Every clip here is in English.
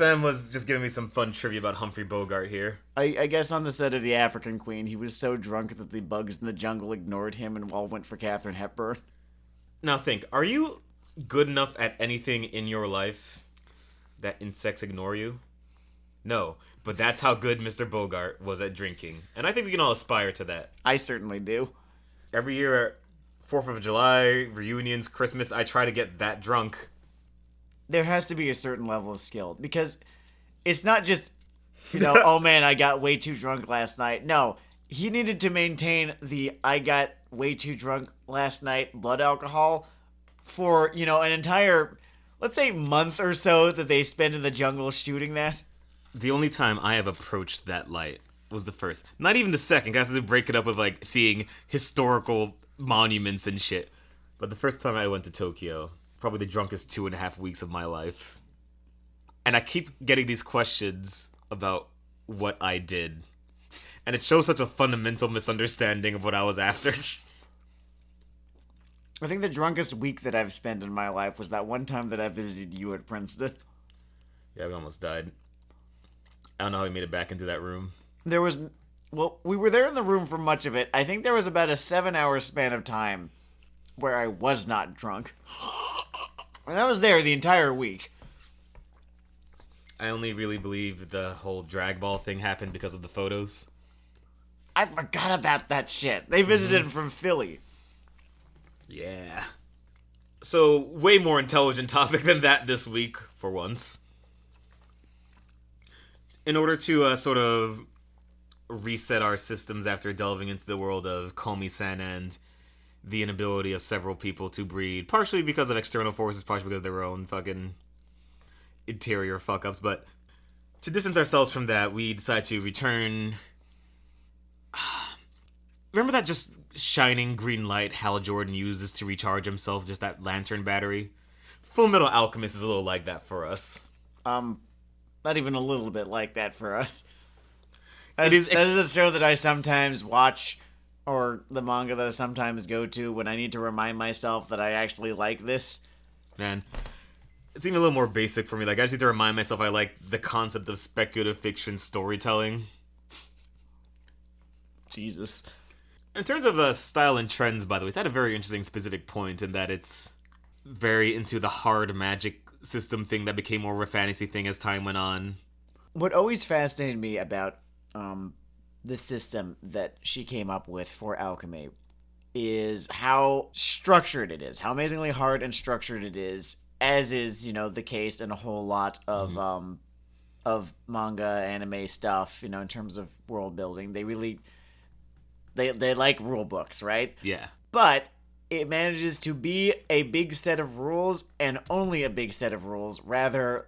Sam was just giving me some fun trivia about Humphrey Bogart here. I guess on the set of The African Queen, he was so drunk that the bugs in the jungle ignored him and all went for Katharine Hepburn. Now think, are you good enough at anything in your life that insects ignore you? No, but that's how good Mr. Bogart was at drinking. And I think we can all aspire to that. I certainly do. Every year, 4th of July, reunions, Christmas, I try to get that drunk. There has to be a certain level of skill, because it's not just, oh man, I got way too drunk last night. No, he needed to maintain the I got way too drunk last night blood alcohol for, an entire, let's say, month or so that they spend in the jungle shooting that. The only time I have approached that light was the first. Not even the second, I had to break it up with, seeing historical monuments and shit. But the first time I went to Tokyo, probably the drunkest 2.5 weeks of my life. And I keep getting these questions about what I did. And it shows such a fundamental misunderstanding of what I was after. I think the drunkest week that I've spent in my life was that one time that I visited you at Princeton. Yeah, we almost died. I don't know how we made it back into that room. We were there in the room for much of it. I think there was about a 7-hour span of time where I was not drunk. And I was there the entire week. I only really believe the whole drag ball thing happened because of the photos. I forgot about that shit. They visited from Philly. Yeah. So, way more intelligent topic than that this week, for once. In order to sort of reset our systems after delving into the world of Komi-san and the inability of several people to breed, partially because of external forces, partially because of their own fucking interior fuck-ups, but to distance ourselves from that, we decided to return... Remember that just shining green light Hal Jordan uses to recharge himself, just that lantern battery? Fullmetal Alchemist is a little like that for us. Not even a little bit like that for us. That is a show that I sometimes watch, or the manga that I sometimes go to when I need to remind myself that I actually like this. Man, it's even a little more basic for me. I just need to remind myself I like the concept of speculative fiction storytelling. Jesus. In terms of style and trends, by the way, it's had a very interesting specific point in that it's very into the hard magic system thing that became more of a fantasy thing as time went on. What always fascinated me about the system that she came up with for alchemy is how structured it is, how amazingly hard and structured it is, as is, the case in a whole lot of manga, anime stuff, in terms of world building. They really... They like rule books, right? Yeah. But it manages to be a big set of rules, and only a big set of rules, rather,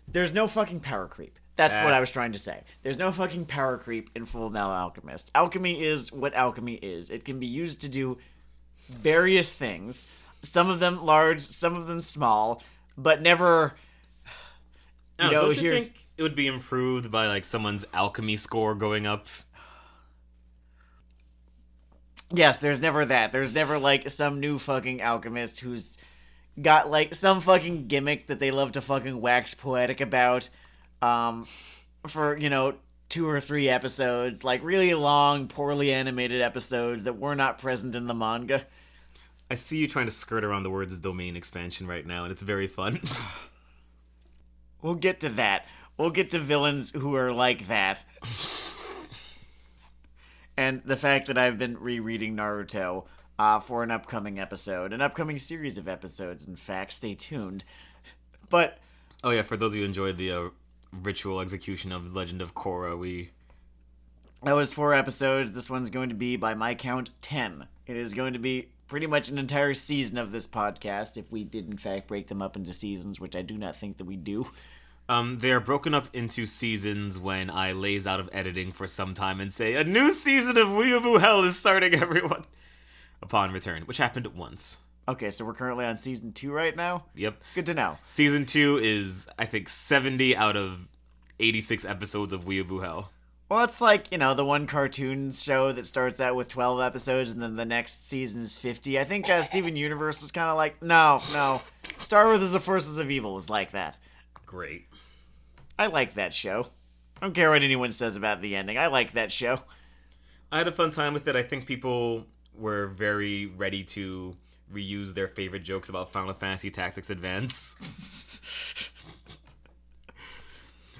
there's no fucking power creep. That's what I was trying to say. There's no fucking power creep in Fullmetal Alchemist. Alchemy is what alchemy is. It can be used to do various things, some of them large, some of them small, but never... don't you think it would be improved by, someone's alchemy score going up? Yes, there's never that. There's never, some new fucking alchemist who's got, some fucking gimmick that they love to fucking wax poetic about, for, 2 or 3 episodes. Really long, poorly animated episodes that were not present in the manga. I see you trying to skirt around the words domain expansion right now, and it's very fun. We'll get to that. We'll get to villains who are like that. And the fact that I've been rereading Naruto for an upcoming episode. An upcoming series of episodes, in fact. Stay tuned. But... Oh yeah, for those of you who enjoyed the ritual execution of Legend of Korra, That was 4 episodes. This one's going to be, by my count, 10. It is going to be pretty much an entire season of this podcast, if we did in fact break them up into seasons, which I do not think that we do. They are broken up into seasons when I laze out of editing for some time and say, a new season of Weeaboo Hell is starting, everyone, upon return, which happened once. Okay, so we're currently on season 2 right now? Yep. Good to know. Season 2 is, I think, 70 out of 86 episodes of Weeaboo Hell. Well, it's like, the one cartoon show that starts out with 12 episodes and then the next season's 50. I think Steven Universe was kind of like, no. Star Wars: The Forces of Evil was like that. Great. I like that show. I don't care what anyone says about the ending. I like that show. I had a fun time with it. I think people were very ready to reuse their favorite jokes about Final Fantasy Tactics Advance.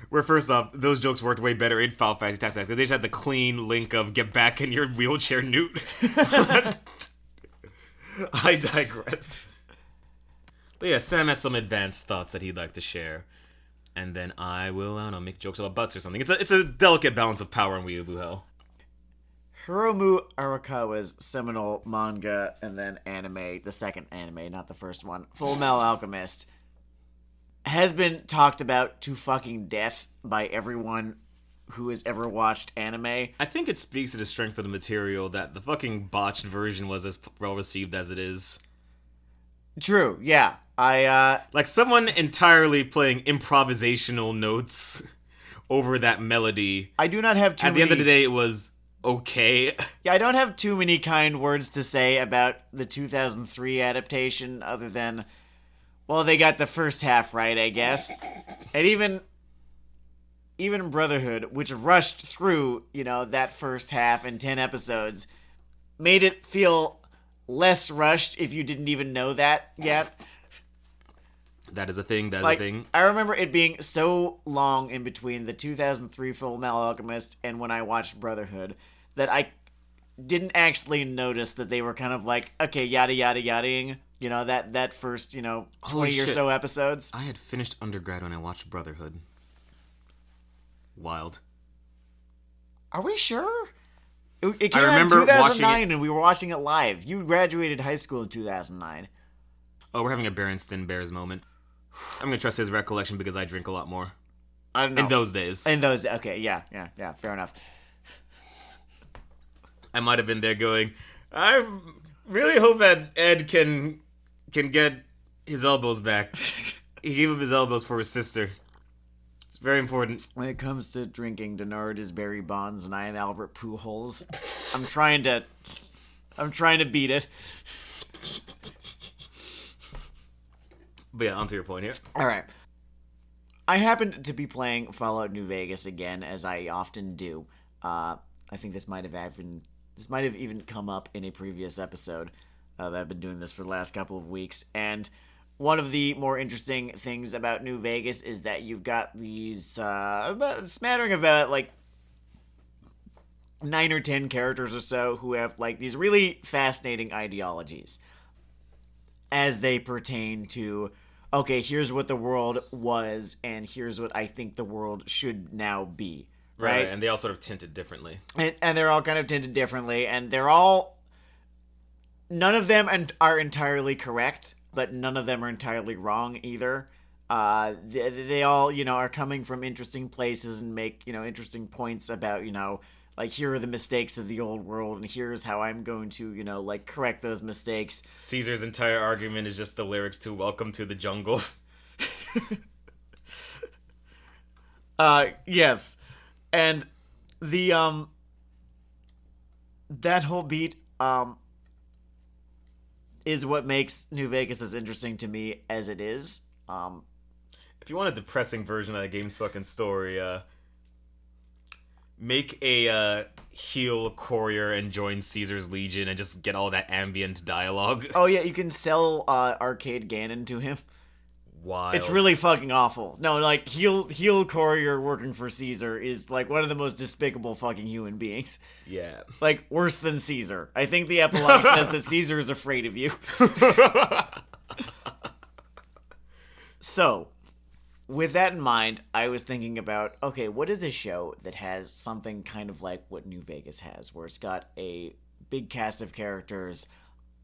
Where first off, those jokes worked way better in Final Fantasy Tactics because they just had the clean link of get back in your wheelchair, Newt. I digress. But yeah, Sam has some advanced thoughts that he'd like to share. And then I will, I don't know, make jokes about butts or something. It's a delicate balance of power in Weeaboo Hell. Hiromu Arakawa's seminal manga and then anime, the second anime, not the first one, Fullmetal Alchemist, has been talked about to fucking death by everyone who has ever watched anime. I think it speaks to the strength of the material that the fucking botched version was as well received as it is. True, yeah. Like someone entirely playing improvisational notes over that melody. I do not have too At the end of the day, it was okay. Yeah, I don't have too many kind words to say about the 2003 adaptation other than, well, they got the first half right, I guess. And even Brotherhood, which rushed through, that first half in 10 episodes, made it feel less rushed if you didn't even know that yet. That is a thing, that is a thing. I remember it being so long in between the 2003 Fullmetal Alchemist and when I watched Brotherhood that I didn't actually notice that they were kind of like, okay, yada yada yadaing, that first, 20 or so episodes. I had finished undergrad when I watched Brotherhood. Wild. Are we sure? It came out in 2009 and we were watching it live. You graduated high school in 2009. Oh, we're having a Berenstain Bears moment. I'm gonna trust his recollection because I drink a lot more. I don't know. In those days. Okay, yeah, fair enough. I might have been there going, I really hope that Ed can get his elbows back. He gave up his elbows for his sister. It's very important. When it comes to drinking, Dennard is Barry Bonds and I am Albert Pujols. I'm trying to beat it. But yeah, onto your point here. All right. I happened to be playing Fallout New Vegas again, as I often do. I think this might have even come up in a previous episode that I've been doing this for the last couple of weeks. And one of the more interesting things about New Vegas is that you've got these about a smattering of like 9 or 10 characters or so who have like these really fascinating ideologies as they pertain to, okay, here's what the world was and here's what I think the world should now be. Right? And they all sort of tinted differently. And they're all kind of tinted differently, and they're all... None of them are entirely correct, but none of them are entirely wrong either. They all, are coming from interesting places and make, interesting points about, like, here are the mistakes of the old world, and here's how I'm going to, correct those mistakes. Caesar's entire argument is just the lyrics to Welcome to the Jungle. Yes. And the, that whole beat, is what makes New Vegas as interesting to me as it is. If you want a depressing version of the game's fucking story, make a heel courier and join Caesar's Legion and just get all that ambient dialogue. Oh yeah, you can sell Arcade Ganon to him. Wild. It's really fucking awful. No, like, heel courier working for Caesar is, like, one of the most despicable fucking human beings. Yeah. Like, worse than Caesar. I think the epilogue says that Caesar is afraid of you. So, with that in mind, I was thinking about, okay, what is a show that has something kind of like what New Vegas has, where it's got a big cast of characters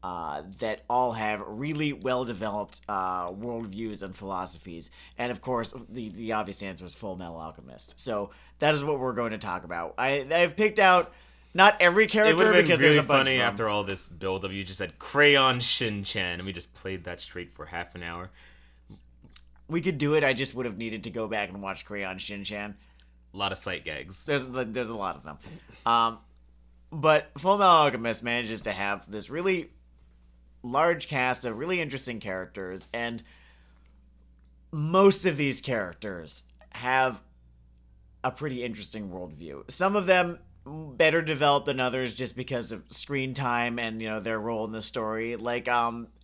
that all have really well-developed worldviews and philosophies. And, of course, the obvious answer is Fullmetal Alchemist. So that is what we're going to talk about. I've picked out not every character, it would have been because really there's a bunch funny of them. after all this build-up. You just said Crayon Shin-Chan, and we just played that straight for half an hour. We could do it. I just would have needed to go back and watch Crayon Shin-Chan. A lot of sight gags. There's a lot of them. But Fullmetal Alchemist manages to have this really large cast of really interesting characters, and most of these characters have a pretty interesting worldview. Some of them better developed than others just because of screen time and, their role in the story. Like,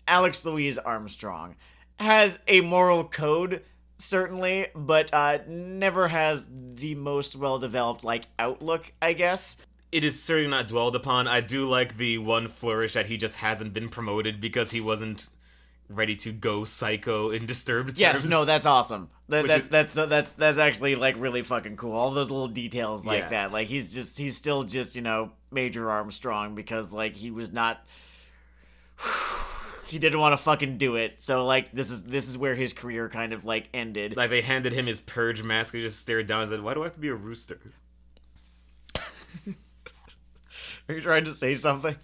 Alex Louise Armstrong has a moral code, certainly, but never has the most well-developed, outlook, I guess. It is certainly not dwelled upon. I do like the one flourish that he just hasn't been promoted because he wasn't ready to go psycho in disturbed terms. Yes, no, that's awesome. That's actually really fucking cool. All those little details that. Like he's still just, Major Armstrong because he was not he didn't want to fucking do it. So this is where his career kind of ended. Like they handed him his purge mask and he just stared down and said, "Why do I have to be a rooster?" Are you trying to say something?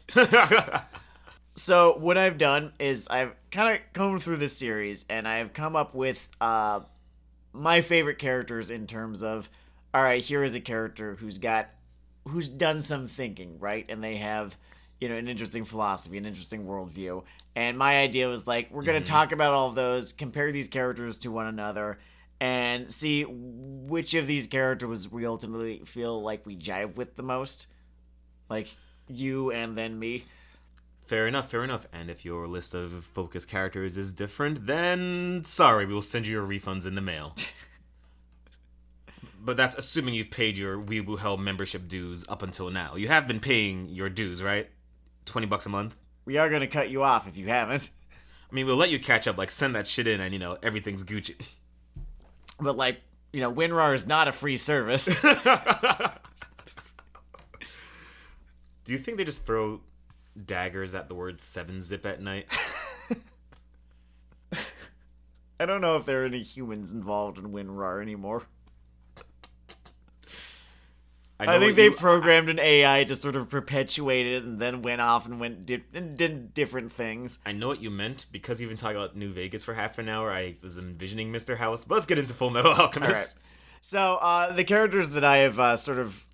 So what I've done is I've kind of combed through this series and I've come up with my favorite characters in terms of, all right, here is a character who's done some thinking, right? And they have, an interesting philosophy, an interesting worldview. And my idea was we're going to talk about all of those, compare these characters to one another, and see which of these characters we ultimately feel like we jive with the most. Like you and then me. Fair enough. And if your list of focus characters is different, then sorry, we will send you your refunds in the mail. But that's assuming you've paid your Weeaboo Hell membership dues up until now. You have been paying your dues, right? $20 a month? We are going to cut you off if you haven't. I mean, we'll let you catch up, send that shit in and, everything's Gucci. But, WinRAR is not a free service. Do you think they just throw daggers at the word 7-zip at night? I don't know if there are any humans involved in WinRAR anymore. I think they programmed an AI to sort of perpetuate it and then went off and did different things. I know what you meant. Because you've been talking about New Vegas for half an hour, I was envisioning Mr. House. But let's get into Fullmetal Alchemist. All right. So, the characters that I have sort of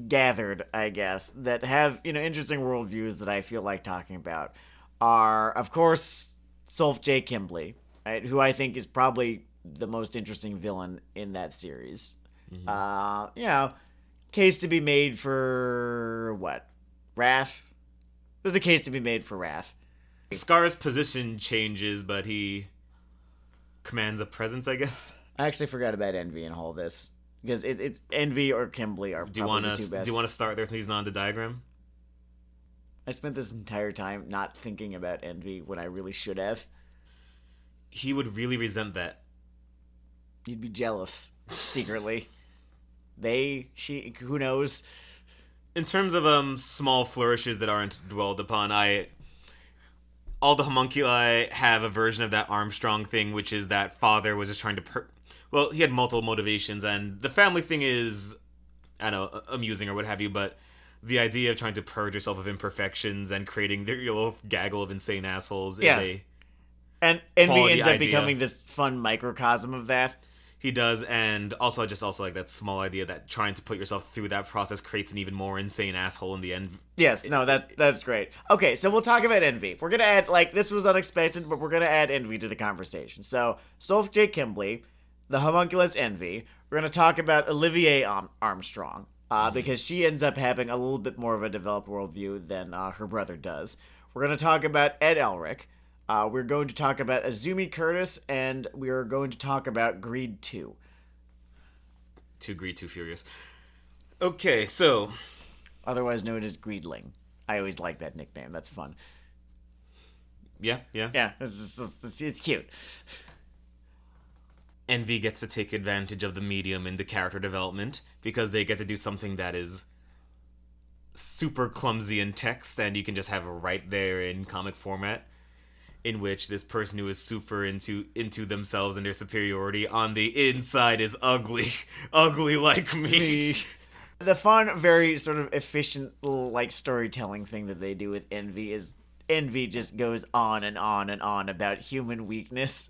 gathered, I guess, that have, interesting worldviews that I feel like talking about are, of course, Solf J. Kimbley, right, who I think is probably the most interesting villain in that series. Mm-hmm. Case to be made for what? Wrath? There's a case to be made for Wrath. Scar's position changes, but he commands a presence, I guess. I actually forgot about Envy in all this. Because it's Envy or Kimbley are probably the two best. Do you want to start there since he's not on the diagram? I spent this entire time not thinking about Envy when I really should have. He would really resent that. You'd be jealous, secretly. She, who knows? In terms of small flourishes that aren't dwelled upon, all the homunculi have a version of that Armstrong thing, which is that father was just trying to well, he had multiple motivations, and the family thing is, I don't know, amusing or what have you, but the idea of trying to purge yourself of imperfections and creating your little gaggle of insane assholes is a and Envy ends up becoming this fun microcosm of that. He does, and also like that small idea that trying to put yourself through that process creates an even more insane asshole in the end. Yes, no, that's great. Okay, so we'll talk about Envy. We're gonna add, this was unexpected, but we're gonna add Envy to the conversation. So, Solf J. Kimbley, the homunculus Envy. We're gonna talk about Olivier Armstrong, because she ends up having a little bit more of a developed worldview than her brother does. We're gonna talk about Ed Elric. We're going to talk about Azumi Curtis, and we are going to talk about Greed 2. Too Greed, Too Furious. Okay, so... Otherwise known as Greedling. I always like that nickname. That's fun. Yeah. Yeah, it's cute. Envy gets to take advantage of the medium in the character development, because they get to do something that is super clumsy in text, and you can just have it right there in comic format. In which this person who is super into themselves and their superiority on the inside is ugly like me. The fun, very sort of efficient little storytelling thing that they do with Envy is Envy just goes on and on and on about human weakness.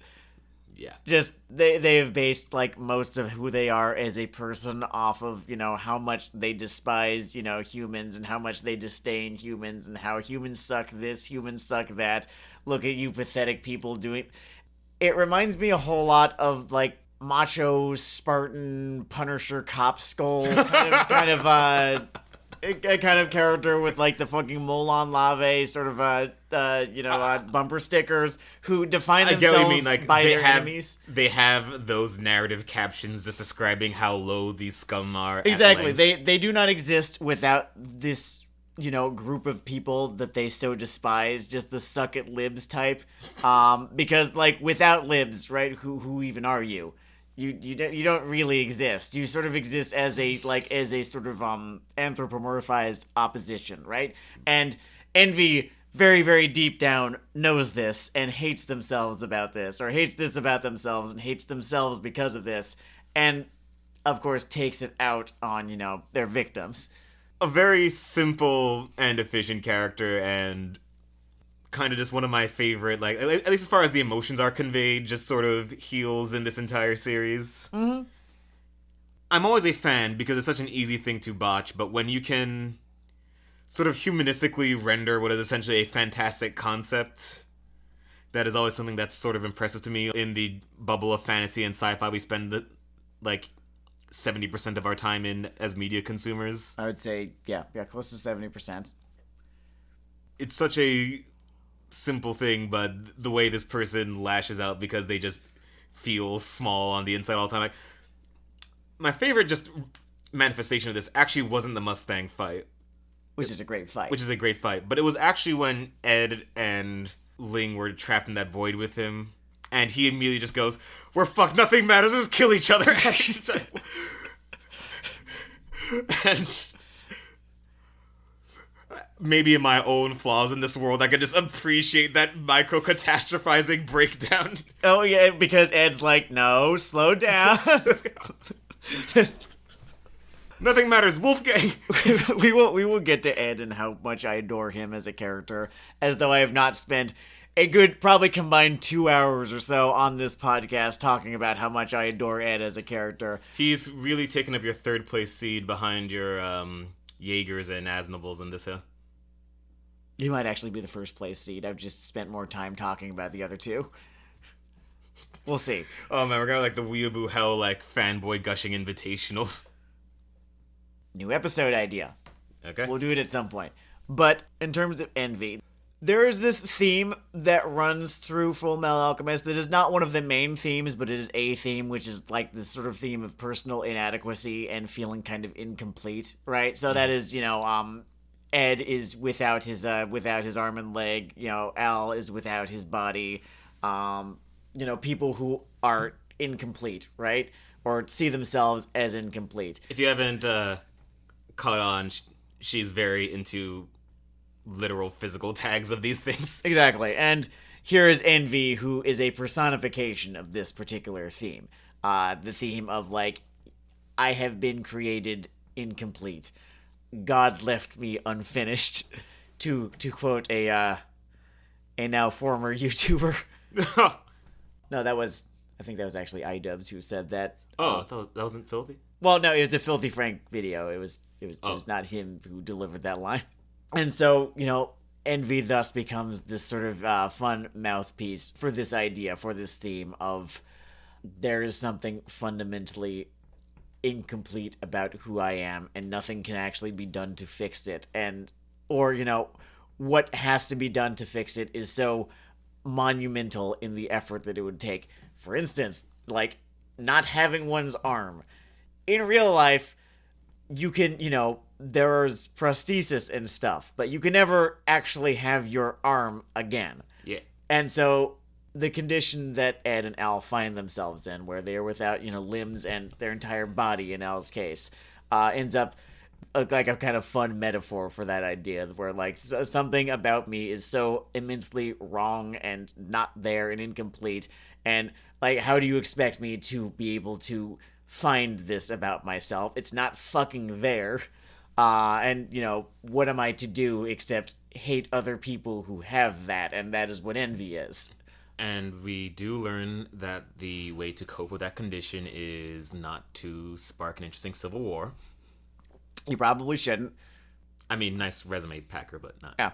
Yeah. Just they have based most of who they are as a person off of, how much they despise, humans and how much they disdain humans and how humans suck this, humans suck that. Look at you pathetic people doing... It reminds me a whole lot of, macho Spartan Punisher cop skull kind of character with like the fucking Molon Lave sort of bumper stickers who define I get themselves what you mean. Like by they their have, enemies. they have those narrative captions just describing how low these scum are. Exactly. They do not exist without this, group of people that they so despise, just the suck at libs type. Because like without libs, right? Who even are you? You don't really exist. You sort of exist as a sort of anthropomorphized opposition, right? And Envy very, very deep down knows this and hates themselves about this, or hates this about themselves and hates themselves because of this, and of course takes it out on, their victims. A very simple and efficient character, and kind of just one of my favorite, like, at least as far as the emotions are conveyed, just sort of heals in this entire series. Mm-hmm. I'm always a fan because it's such an easy thing to botch, but when you can sort of humanistically render what is essentially a fantastic concept, that is always something that's sort of impressive to me. In the bubble of fantasy and sci-fi we spend, like, 70% of our time in as media consumers. I would say, yeah, close to 70%. It's such a simple thing, but the way this person lashes out because they just feel small on the inside all the time. Like, my favorite just manifestation of this actually wasn't the Mustang fight. Which is a great fight. But it was actually when Ed and Ling were trapped in that void with him, and he immediately just goes, "We're fucked, nothing matters, just kill each other." And maybe in my own flaws in this world, I can just appreciate that micro-catastrophizing breakdown. Oh, yeah, because Ed's like, no, slow down. Nothing matters, Wolfgang. we will get to Ed and how much I adore him as a character, as though I have not spent a good, probably combined 2 hours or so on this podcast talking about how much I adore Ed as a character. He's really taken up your third place seed behind your Jaegers and Aznables in this hill. He might actually be the first place seed. I've just spent more time talking about the other two. We'll see. Oh man, we're gonna like the Weeaboo Hell, like, fanboy gushing invitational. New episode idea. Okay. We'll do it at some point. But in terms of Envy, there is this theme that runs through Fullmetal Alchemist that is not one of the main themes, but it is a theme, which is like this sort of theme of personal inadequacy and feeling kind of incomplete, right? So that is, Ed is without his arm and leg, Al is without his body, people who are incomplete, right? Or see themselves as incomplete. If you haven't caught on, she's very into literal physical tags of these things. Exactly. And here is Envy, who is a personification of this particular theme. The theme of, like, I have been created incomplete. God left me unfinished, to quote a now former YouTuber. No, I think that was actually iDubbbz who said that. Oh, I thought that wasn't Filthy? Well, no, it was a Filthy Frank video. It was not him who delivered that line. And so, Envy thus becomes this sort of fun mouthpiece for this idea, for this theme of there is something fundamentally incomplete about who I am, and nothing can actually be done to fix it. Or what has to be done to fix it is so monumental in the effort that it would take. For instance, like, not having one's arm. In real life, you can, there's prosthesis and stuff, but you can never actually have your arm again. Yeah. And so the condition that Ed and Al find themselves in, where they are without, limbs and their entire body in Al's case, ends up like a kind of fun metaphor for that idea, where, like, something about me is so immensely wrong and not there and incomplete, and, like, how do you expect me to be able to find this about myself? It's not fucking there. And, what am I to do except hate other people who have that, and that is what envy is. And we do learn that the way to cope with that condition is not to spark an interesting civil war. You probably shouldn't. I mean, nice resume packer, but not. Yeah.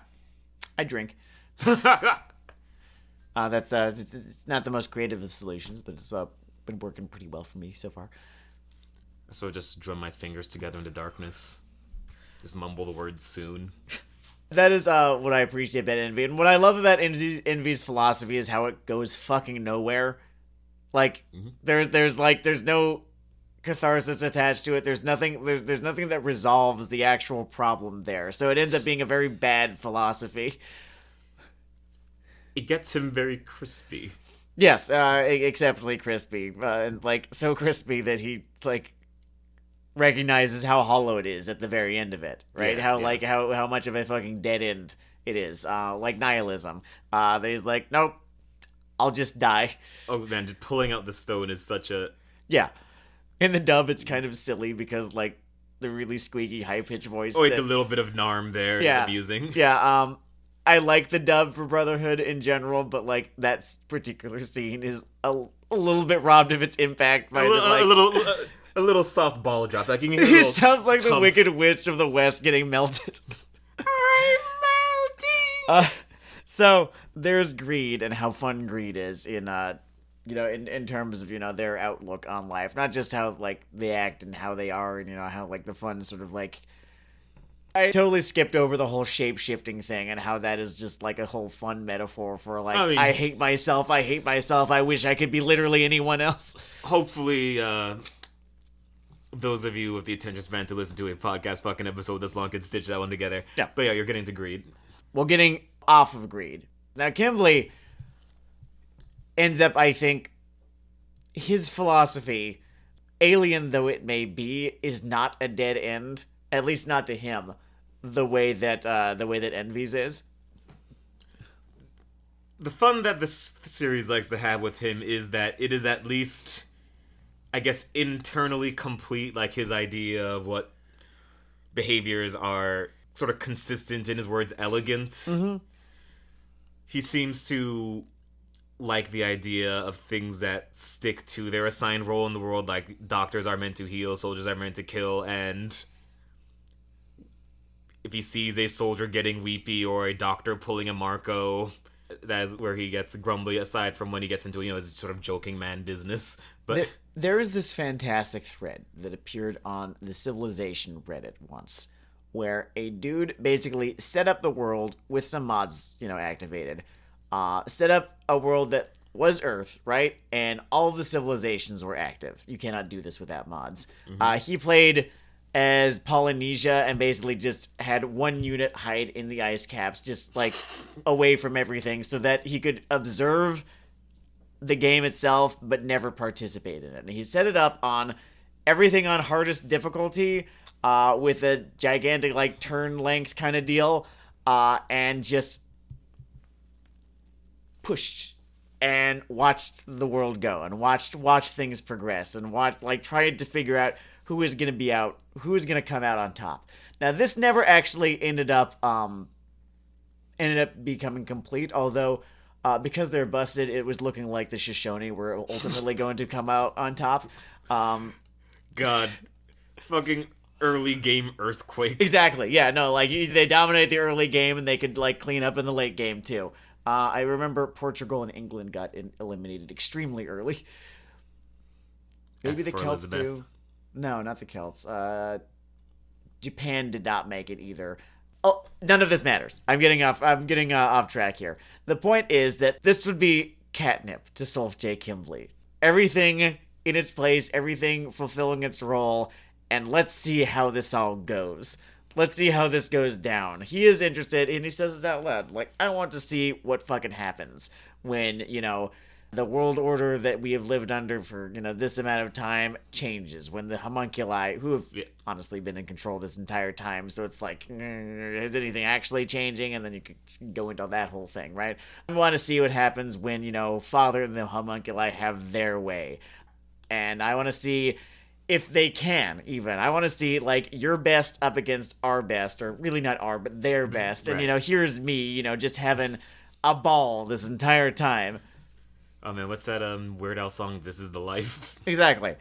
I drink. That's it's not the most creative of solutions, but it's been working pretty well for me so far. So just drum my fingers together in the darkness. Just mumble the words soon. That is what I appreciate about Envy. And what I love about Envy's philosophy is how it goes fucking nowhere. Like, there's no catharsis attached to it. There's nothing that resolves the actual problem there. So it ends up being a very bad philosophy. It gets him very crispy. Yes, exceptionally crispy. And, like, so crispy that he, like, recognizes how hollow it is at the very end of it, right? How much of a fucking dead end it is, like nihilism. That he's like, nope, I'll just die. Oh man, just pulling out the stone is such a... Yeah. In the dub, it's kind of silly because, like, the really squeaky, high-pitched voice... Oh wait, the little bit of Narm there is amusing. Yeah, I like the dub for Brotherhood in general, but, like, that particular scene is a little bit robbed of its impact by a little soft ball drop. Like, you can hear he sounds like the Wicked Witch of the West getting melted. I'm melting! So, there's greed and how fun greed is in in terms of, their outlook on life. Not just how, like, they act and how they are and, how, like, the fun sort of, like... I totally skipped over the whole shape-shifting thing and how that is just, like, a whole fun metaphor for, like, I hate myself, I wish I could be literally anyone else. Hopefully, those of you with the attention span to listen to a podcast fucking episode this long can stitch that one together. Yeah. But yeah, you're getting to greed. Well, getting off of greed. Now, Kimberly ends up, I think, his philosophy, alien though it may be, is not a dead end. At least not to him, the way that Envy's is. The fun that this series likes to have with him is that it is at least, I guess, internally complete, like his idea of what behaviors are sort of consistent, in his words, elegant. Mm-hmm. He seems to like the idea of things that stick to their assigned role in the world, like doctors are meant to heal, soldiers are meant to kill, and if he sees a soldier getting weepy or a doctor pulling a Marco, that's where he gets grumbly, aside from when he gets into, his sort of joking man business. But there is this fantastic thread that appeared on the Civilization Reddit once, where a dude basically set up the world with some mods, activated. Set up a world that was Earth, right? And all of the civilizations were active. You cannot do this without mods. Mm-hmm. He played as Polynesia and basically just had one unit hide in the ice caps, just, like, away from everything so that he could observe the game itself but never participate in it. And he set it up on everything on hardest difficulty, with a gigantic, like, turn length kind of deal, and just pushed and watched the world go and watched things progress and tried to figure out who is going to be out, who is going to come out on top. Now, this never actually ended up becoming complete, although because they're busted, it was looking like the Shoshone were ultimately going to come out on top. God. Fucking early game earthquake. Exactly, yeah, no, like, they dominate the early game and they could, like, clean up in the late game, too. I remember Portugal and England got eliminated extremely early. Maybe the Celts, Elizabeth. Too. No, not the Celts. Japan did not make it either. Oh, none of this matters. I'm getting off track here. The point is that this would be catnip to Solf J. Kimbley. Everything in its place, everything fulfilling its role, and let's see how this all goes. Let's see how this goes down. He is interested, and he says it out loud. Like, I want to see what fucking happens when, the world order that we have lived under for, this amount of time changes. When the homunculi, who have honestly been in control this entire time, so it's like, is anything actually changing? And then you could go into that whole thing, right? I want to see what happens when, Father and the homunculi have their way. And I want to see if they can, even. I want to see, like, your best up against our best, or really not our, but their best. And, right. Here's me, just having a ball this entire time. Oh man, what's that Weird Al song? This Is the Life. Exactly.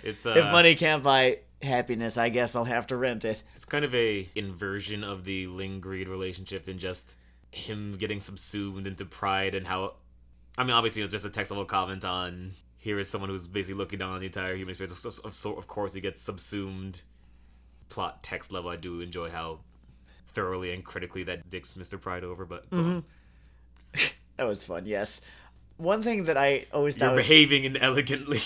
It's if money can't buy happiness, I guess I'll have to rent it. It's kind of a inversion of the Ling-Greed relationship, and just him getting subsumed into pride, and how, I mean, obviously it's just a textual comment on here is someone who's basically looking down on the entire human experience. Of course, he gets subsumed. Plot text level, I do enjoy how thoroughly and critically that dicks Mr. Pride over, but That was fun, yes. One thing that I always thought you're behaving inelegantly.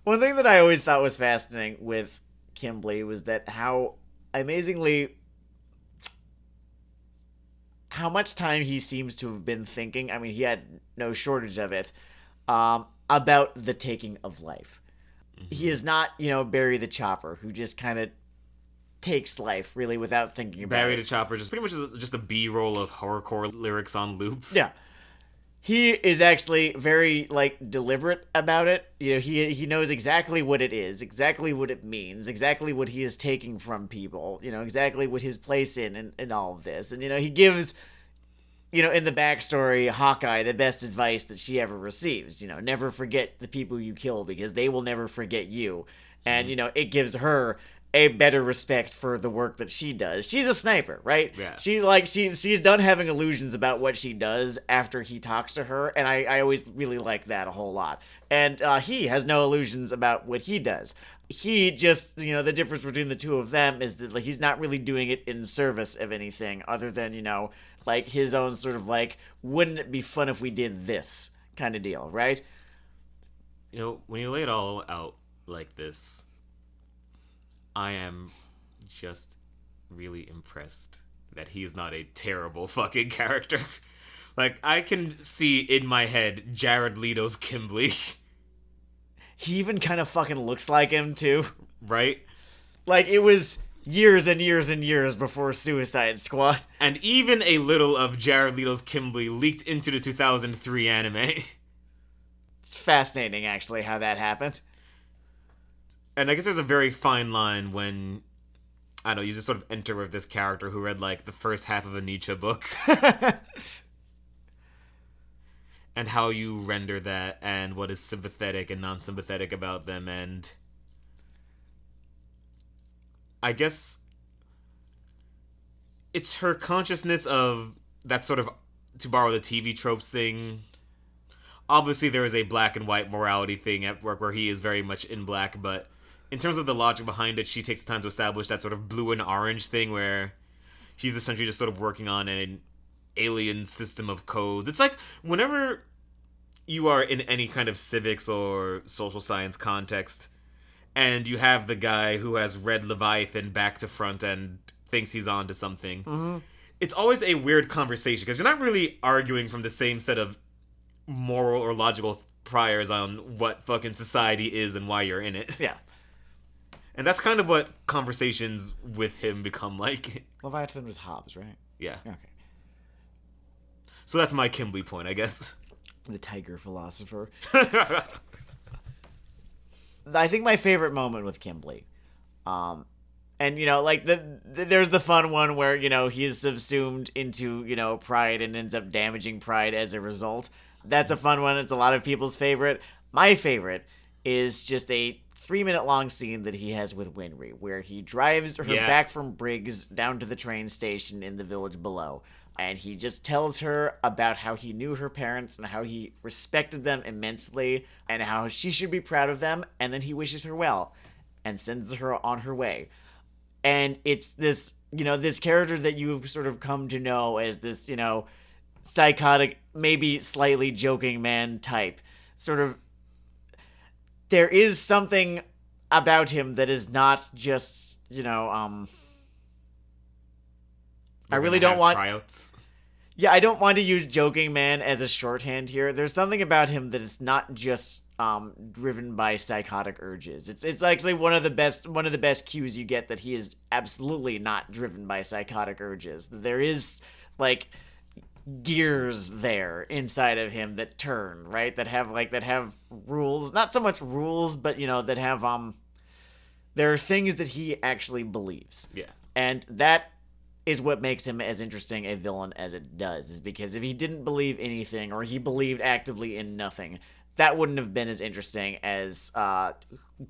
One thing that I always thought was fascinating with Kimblee was that how amazingly how much time he seems to have been thinking. I mean, he had no shortage of it, about the taking of life. Mm-hmm. He is not, Barry the Chopper, who just kind of takes life really without thinking about it. Barry the Chopper is pretty much just a B-roll of horrorcore lyrics on loop. Yeah. He is actually very, deliberate about it. He knows exactly what it is, exactly what it means, exactly what he is taking from people, exactly what his place in all of this. And, he gives, in the backstory, Hawkeye the best advice that she ever receives. Never forget the people you kill because they will never forget you. And, it gives her a better respect for the work that she does. She's a sniper, right? Yeah. She's done having illusions about what she does after he talks to her, and I always really like that a whole lot. And he has no illusions about what he does. He just, the difference between the two of them is that he's not really doing it in service of anything other than, his own sort of wouldn't it be fun if we did this kind of deal, right? When you lay it all out like this, I am just really impressed that he is not a terrible fucking character. I can see in my head Jared Leto's Kimblee. He even kind of fucking looks like him, too. Right? It was years and years and years before Suicide Squad. And even a little of Jared Leto's Kimblee leaked into the 2003 anime. It's fascinating, actually, how that happened. And I guess there's a very fine line when, I don't know, you just sort of enter with this character who read, the first half of a Nietzsche book. And how you render that, and what is sympathetic and non-sympathetic about them, and I guess it's her consciousness of that sort of, to borrow the TV tropes thing. Obviously, there is a black and white morality thing at work where he is very much in black, but in terms of the logic behind it, she takes time to establish that sort of blue and orange thing where he's essentially just sort of working on an alien system of codes. It's like whenever you are in any kind of civics or social science context and you have the guy who has read Leviathan back to front and thinks he's on to something, it's always a weird conversation because you're not really arguing from the same set of moral or logical priors on what fucking society is and why you're in it. Yeah. And that's kind of what conversations with him become like. Leviathan was Hobbes, right? Yeah. Okay. So that's my Kimblee point, I guess. The tiger philosopher. I think my favorite moment with Kimblee, and there's the fun one where he's subsumed into Pride and ends up damaging Pride as a result. That's a fun one. It's a lot of people's favorite. My favorite is just a 3-minute long scene that he has with Winry, where he drives her back from Briggs down to the train station in the village below. And he just tells her about how he knew her parents and how he respected them immensely and how she should be proud of them. And then he wishes her well and sends her on her way. And it's this, this character that you've sort of come to know as this, psychotic, maybe slightly joking man type. Sort of, there is something about him that is not just, I really don't want tryouts. Yeah, I don't want to use joking man as a shorthand here. There's something about him that is not just driven by psychotic urges. It's actually one of the best cues you get that he is absolutely not driven by psychotic urges. There is gears there inside of him that turn, right? That have rules, not so much rules, but that have there are things that he actually believes. Yeah. And that is what makes him as interesting a villain as it does, is because if he didn't believe anything or he believed actively in nothing, that wouldn't have been as interesting as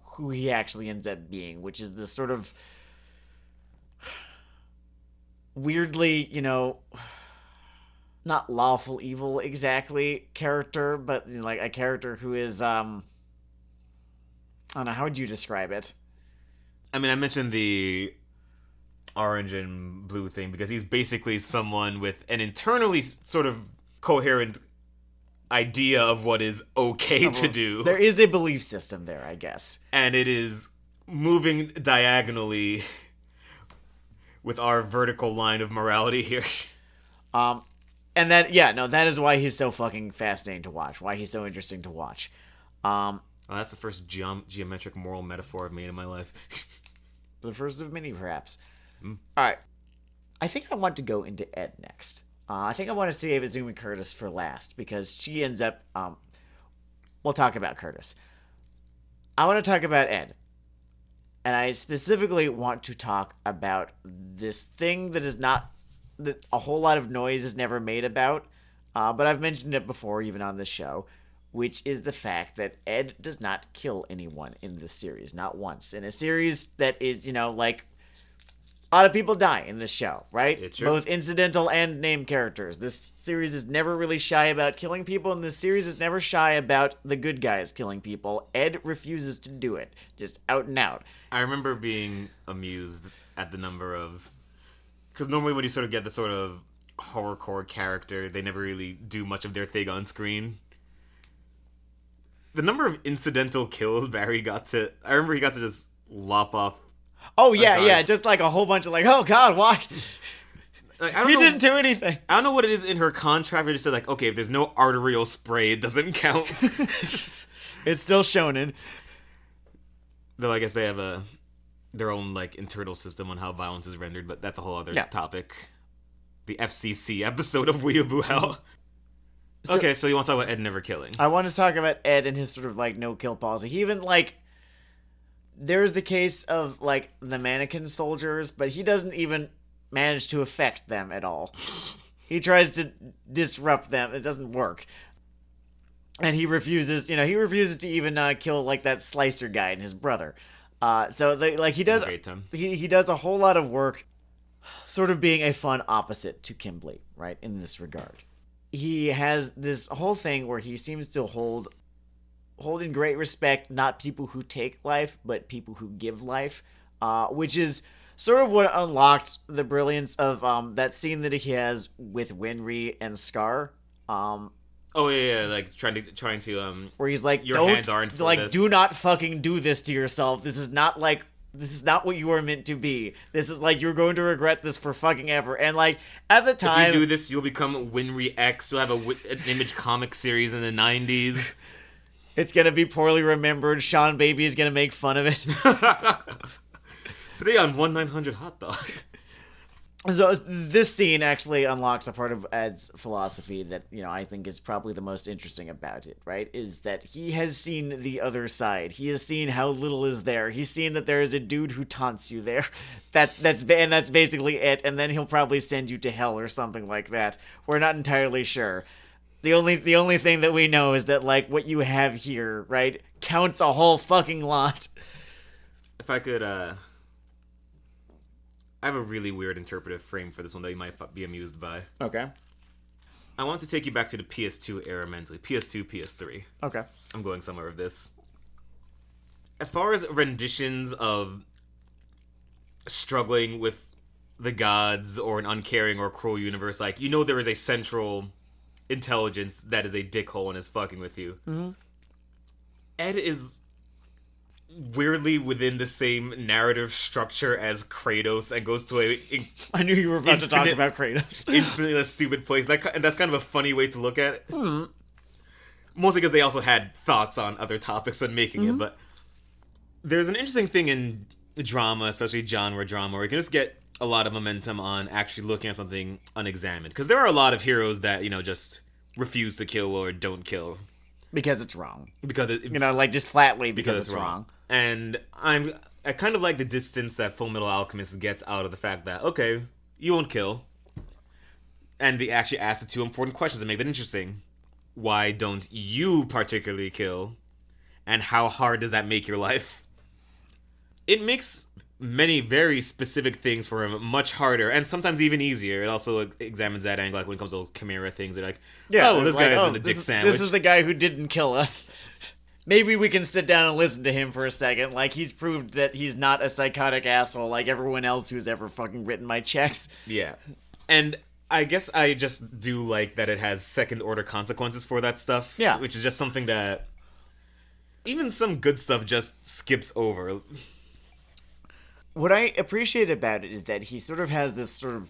who he actually ends up being, which is this sort of weirdly, not lawful evil exactly character, but like a character who is I don't know, how would you describe it? I mean, I mentioned the orange and blue thing because he's basically someone with an internally sort of coherent idea of what is okay to do. There is a belief system there, I guess. And it is moving diagonally with our vertical line of morality here. And that is why he's so fucking fascinating to watch. Why he's so interesting to watch. Oh, that's the first geometric moral metaphor I've made in my life. The first of many, perhaps. All right. I think I want to go into Ed next. I think I want to save Azumi Curtis for last because she ends up. We'll talk about Curtis. I want to talk about Ed. And I specifically want to talk about this thing that a whole lot of noise is never made about. But I've mentioned it before, even on this show, which is the fact that Ed does not kill anyone in this series, not once. In a series that is, like, a lot of people die in this show, right? It's true. Both incidental and named characters. This series is never really shy about killing people, and this series is never shy about the good guys killing people. Ed refuses to do it, just out and out. I remember being amused at the number of... Because normally when you sort of get the sort of horrorcore character, they never really do much of their thing on screen. The number of incidental kills Barry got to... I remember he got to just lop off... Oh, yeah, just like a whole bunch of like, oh, God, why? Like, He didn't do anything. I don't know what it is in her contract. They just said, like, okay, if there's no arterial spray, it doesn't count. It's still shonen. Though I guess they have their own, like, internal system on how violence is rendered, but that's a whole other topic. The FCC episode of Weeaboo Hell. Okay, so you want to talk about Ed never killing. I want to talk about Ed and his sort of, like, no-kill policy. He even, like... There's the case of, like, the mannequin soldiers, but he doesn't even manage to affect them at all. He tries to disrupt them. It doesn't work. And he refuses, he refuses to even kill, like, that Slicer guy and his brother. He does... Great time. He does a whole lot of work sort of being a fun opposite to Kimberly, right, in this regard. He has this whole thing where he seems to hold in great respect not people who take life, but people who give life, which is sort of what unlocked the brilliance of that scene that he has with Winry and Scar. Oh yeah, like trying to where he's like, your hands aren't for like this. Do not fucking do this to yourself. This is not what you are meant to be. This is like, you're going to regret this for fucking ever. And like, at the time, if you do this, you'll become Winry X. You'll have an Image comic series in the 90s. It's gonna be poorly remembered. Sean Baby is gonna make fun of it. Today on 1-900 Hot Dog. So this scene actually unlocks a part of Ed's philosophy that, I think is probably the most interesting about it, right? Is that he has seen the other side. He has seen how little is there. He's seen that there is a dude who taunts you there. That's basically it. And then he'll probably send you to hell or something like that. We're not entirely sure. The only thing that we know is that, like, what you have here, right, counts a whole fucking lot. If I could, I have a really weird interpretive frame for this one that you might be amused by. Okay. I want to take you back to the PS2 era mentally. PS2, PS3. Okay. I'm going somewhere with this. As far as renditions of struggling with the gods or an uncaring or cruel universe, like, there is a central intelligence that is a dickhole and is fucking with you. Mm-hmm. Ed is weirdly within the same narrative structure as Kratos and goes to I knew you were about to talk about Kratos. Infinitely a stupid place. And that's kind of a funny way to look at it. Mm-hmm. Mostly because they also had thoughts on other topics when making it. But there's an interesting thing in drama, especially genre drama, where you can just get a lot of momentum on actually looking at something unexamined. Because there are a lot of heroes that, just refuse to kill or don't kill. Because it's wrong. Because it... just flatly because it's wrong. And I kind of like the distance that Fullmetal Alchemist gets out of the fact that, okay, you won't kill. And they actually ask the two important questions that make that interesting. Why don't you particularly kill? And how hard does that make your life? It makes many very specific things for him much harder and sometimes even easier. It also examines that angle, like when it comes to those chimera things. They're like, oh, this guy isn't a dick sandwich. This is the guy who didn't kill us. Maybe we can sit down and listen to him for a second. Like, he's proved that he's not a psychotic asshole like everyone else who's ever fucking written my checks. Yeah. And I guess I just do like that it has second-order consequences for that stuff. Yeah. Which is just something that even some good stuff just skips over. What I appreciate about it is that he sort of has this sort of...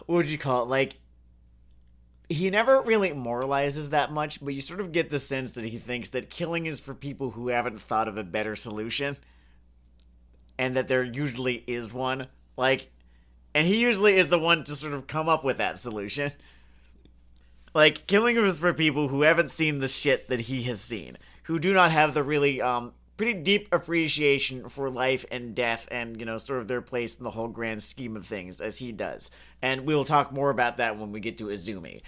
What would you call it? Like, he never really moralizes that much, but you sort of get the sense that he thinks that killing is for people who haven't thought of a better solution. And that there usually is one. Like, and he usually is the one to sort of come up with that solution. Like, killing is for people who haven't seen the shit that he has seen. Who do not have the really, pretty deep appreciation for life and death and, sort of their place in the whole grand scheme of things as he does. And we will talk more about that when we get to Azumi.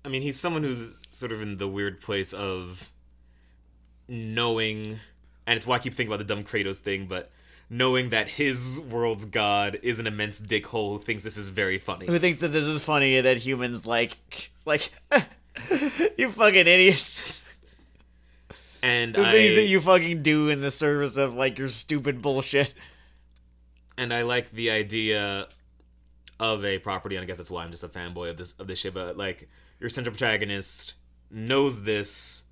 I mean, he's someone who's sort of in the weird place of knowing, and it's why I keep thinking about the dumb Kratos thing, but knowing that his world's god is an immense dickhole who thinks this is very funny. Who thinks that this is funny, that humans like, you fucking idiots. And the things that you fucking do in the service of, like, your stupid bullshit. And I like the idea of a property, and I guess that's why I'm just a fanboy of this shit, but, like, your central protagonist knows this,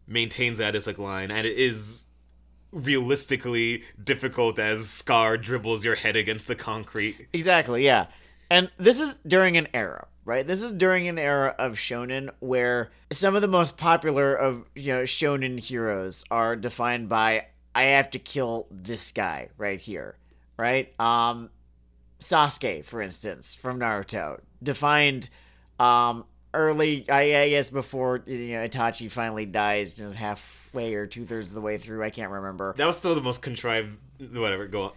maintains that dislike line, and it is realistically difficult as Scar dribbles your head against the concrete. Exactly, yeah. And this is during an era, right? This is during an era of shonen where some of the most popular of, shonen heroes are defined by, I have to kill this guy right here, right? Sasuke, for instance, from Naruto, defined early, I guess before Itachi finally dies, halfway or 2/3 of the way through, I can't remember. That was still the most contrived, whatever, go on.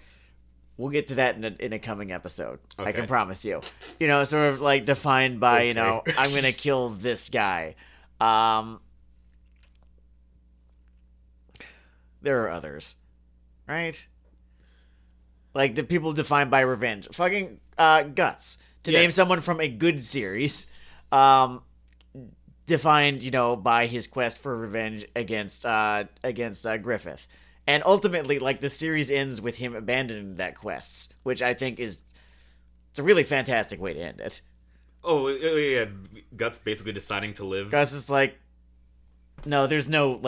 We'll get to that in a coming episode. Okay. I can promise you. Sort of like defined by, I'm going to kill this guy. There are others, right? Like, the people defined by revenge. Fucking Guts. To name someone from a good series. Defined, by his quest for revenge against Griffith. And ultimately, like, the series ends with him abandoning that quest, which I think it's a really fantastic way to end it. Oh, yeah, Guts basically deciding to live. Guts is like, no, there's no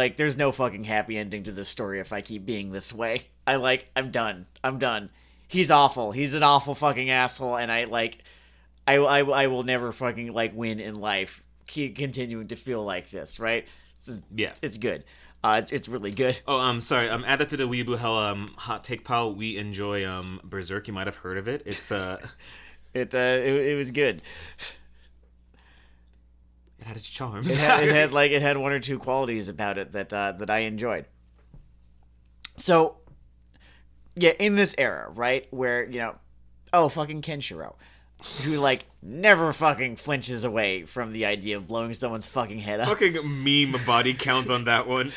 fucking happy ending to this story if I keep being this way. I'm done. He's awful. He's an awful fucking asshole, and I will never fucking, win in life. Keep continuing to feel like this, right? It's good. It's really good. Oh, I'm sorry. Add that to the Weeaboo Hell hot take pile. We enjoy Berserk. You might have heard of it. It's it was good. It had its charms. It had one or two qualities about it that I enjoyed. So, yeah, in this era, right, where fucking Kenshiro, who never fucking flinches away from the idea of blowing someone's fucking head up. Fucking meme body count on that one.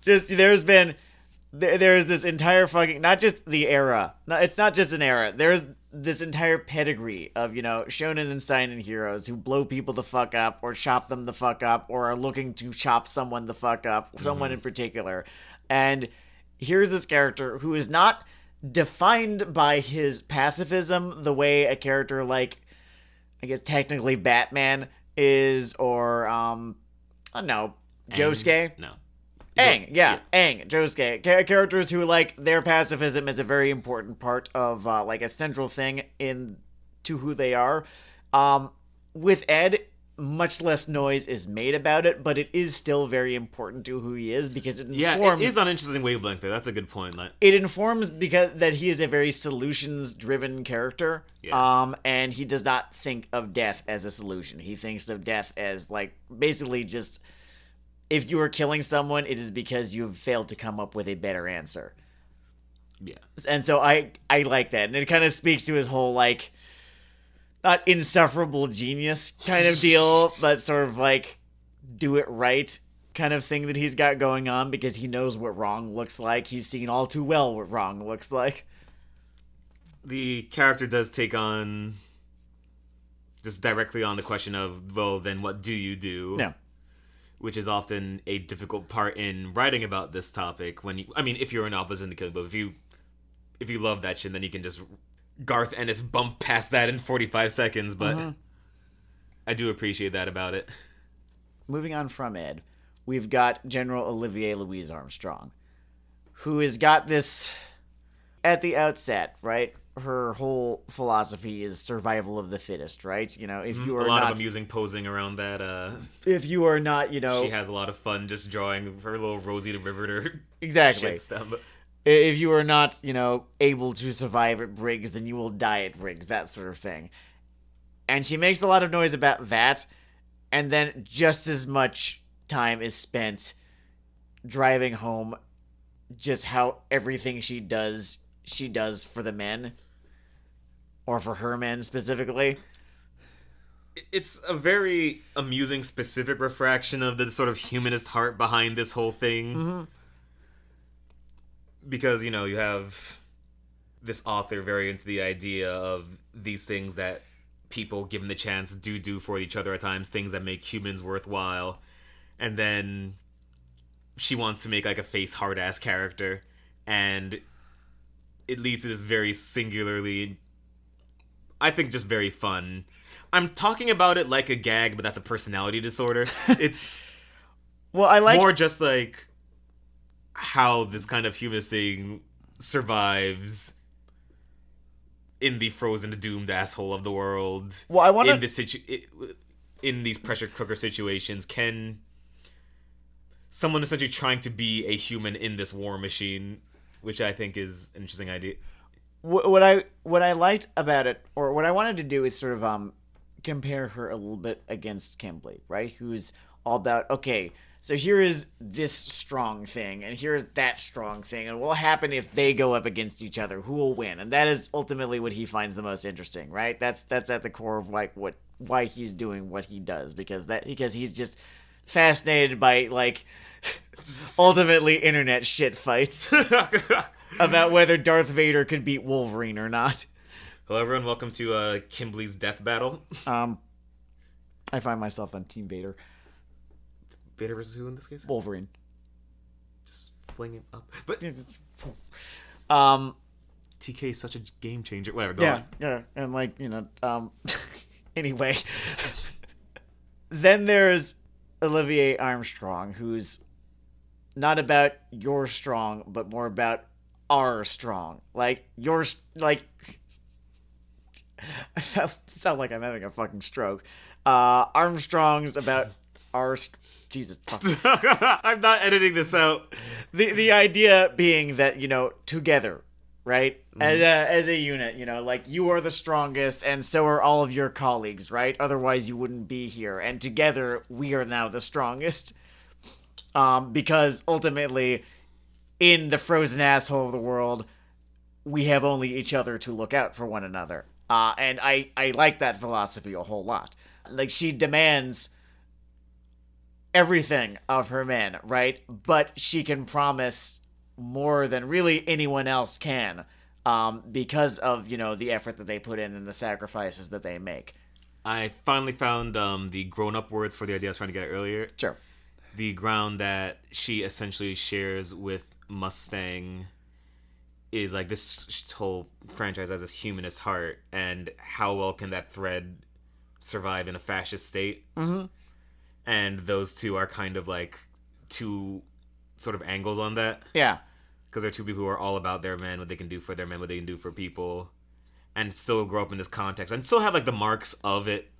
Just there's this entire fucking, not just the era. It's not just an era. There's this entire pedigree of shonen and seinen heroes who blow people the fuck up or chop them the fuck up or are looking to chop someone the fuck up, someone in particular. And here's this character who is not defined by his pacifism the way a character like, I guess technically Batman is, or I don't know, Josuke. No. Aang, Josuke. Characters who their pacifism is a very important part of a central thing to who they are. With Ed, much less noise is made about it, but it is still very important to who he is because it informs... it is on an interesting wavelength there. That's a good point. It informs because that he is a very solutions-driven character, and he does not think of death as a solution. He thinks of death as, basically just, if you are killing someone, it is because you've failed to come up with a better answer. Yeah. And so I like that, and it kind of speaks to his whole, not insufferable genius kind of deal, but sort of do it right kind of thing that he's got going on because he knows what wrong looks like. He's seen all too well what wrong looks like. The character does take on just directly on the question of, well, then what do you do? No. Which is often a difficult part in writing about this topic. If you're an opposite syndicate, but if you love that shit, then you can just Garth Ennis bump past that in 45 seconds. But I do appreciate that about it. Moving on from Ed, we've got General Olivier Louise Armstrong, who has got this at the outset, right? Her whole philosophy is survival of the fittest, right? If you are a lot of amusing posing around that. If you are not, she has a lot of fun just drawing her little Rosie the Riveter. Exactly. Shit stuff. If you are not, able to survive at Briggs, then you will die at Briggs, that sort of thing. And she makes a lot of noise about that, and then just as much time is spent driving home just how everything she does for the men. Or for her men specifically. It's a very amusing specific refraction of the sort of humanist heart behind this whole thing. Mm-hmm. Because, you have this author very into the idea of these things that people, given the chance, do for each other at times, things that make humans worthwhile. And then she wants to make like a face hard-ass character. And it leads to this very singularly, I think, just very fun. I'm talking about it like a gag, but that's a personality disorder. It's more just like how this kind of humanist thing survives in the frozen, doomed asshole of the world. Well, I want in these pressure cooker situations, can someone essentially trying to be a human in this war machine, which I think is an interesting idea. What I liked about it, or what I wanted to do, is sort of compare her a little bit against Kimberly, right? Who's all about, okay, so here is this strong thing, and here's that strong thing, and what will happen if they go up against each other? Who will win? And that is ultimately what he finds the most interesting, right? That's at the core of like why he's doing what he does, because he's just fascinated by like ultimately internet shit fights about whether Darth Vader could beat Wolverine or not. Hello everyone, welcome to Kimberly's death battle. I find myself on Team Vader. Vader versus who in this case? Wolverine. Just fling him up. But TK is such a game changer. Whatever, go on. Yeah, and like, anyway. Then there's Olivier Armstrong, who's not about your strong, but more about our strong. Like, yours, like, I sound like I'm having a fucking stroke. Armstrong's about our, Jesus. I'm not editing this out. The idea being that, together, right? As a unit, like, you are the strongest, and so are all of your colleagues, right? Otherwise, you wouldn't be here. And together, we are now the strongest. Because ultimately, in the frozen asshole of the world, we have only each other to look out for one another. And I like that philosophy a whole lot. Like, she demands everything of her men, right? But she can promise more than really anyone else can, because of, the effort that they put in and the sacrifices that they make. I finally found the grown-up words for the idea I was trying to get earlier. Sure. The ground that she essentially shares with Mustang is like this whole franchise has this humanist heart, and how well can that thread survive in a fascist state? Mm-hmm. And those two are kind of like two sort of angles on that. Yeah. Because they're two people who are all about their men, what they can do for their men, what they can do for people, and still grow up in this context and still have like the marks of it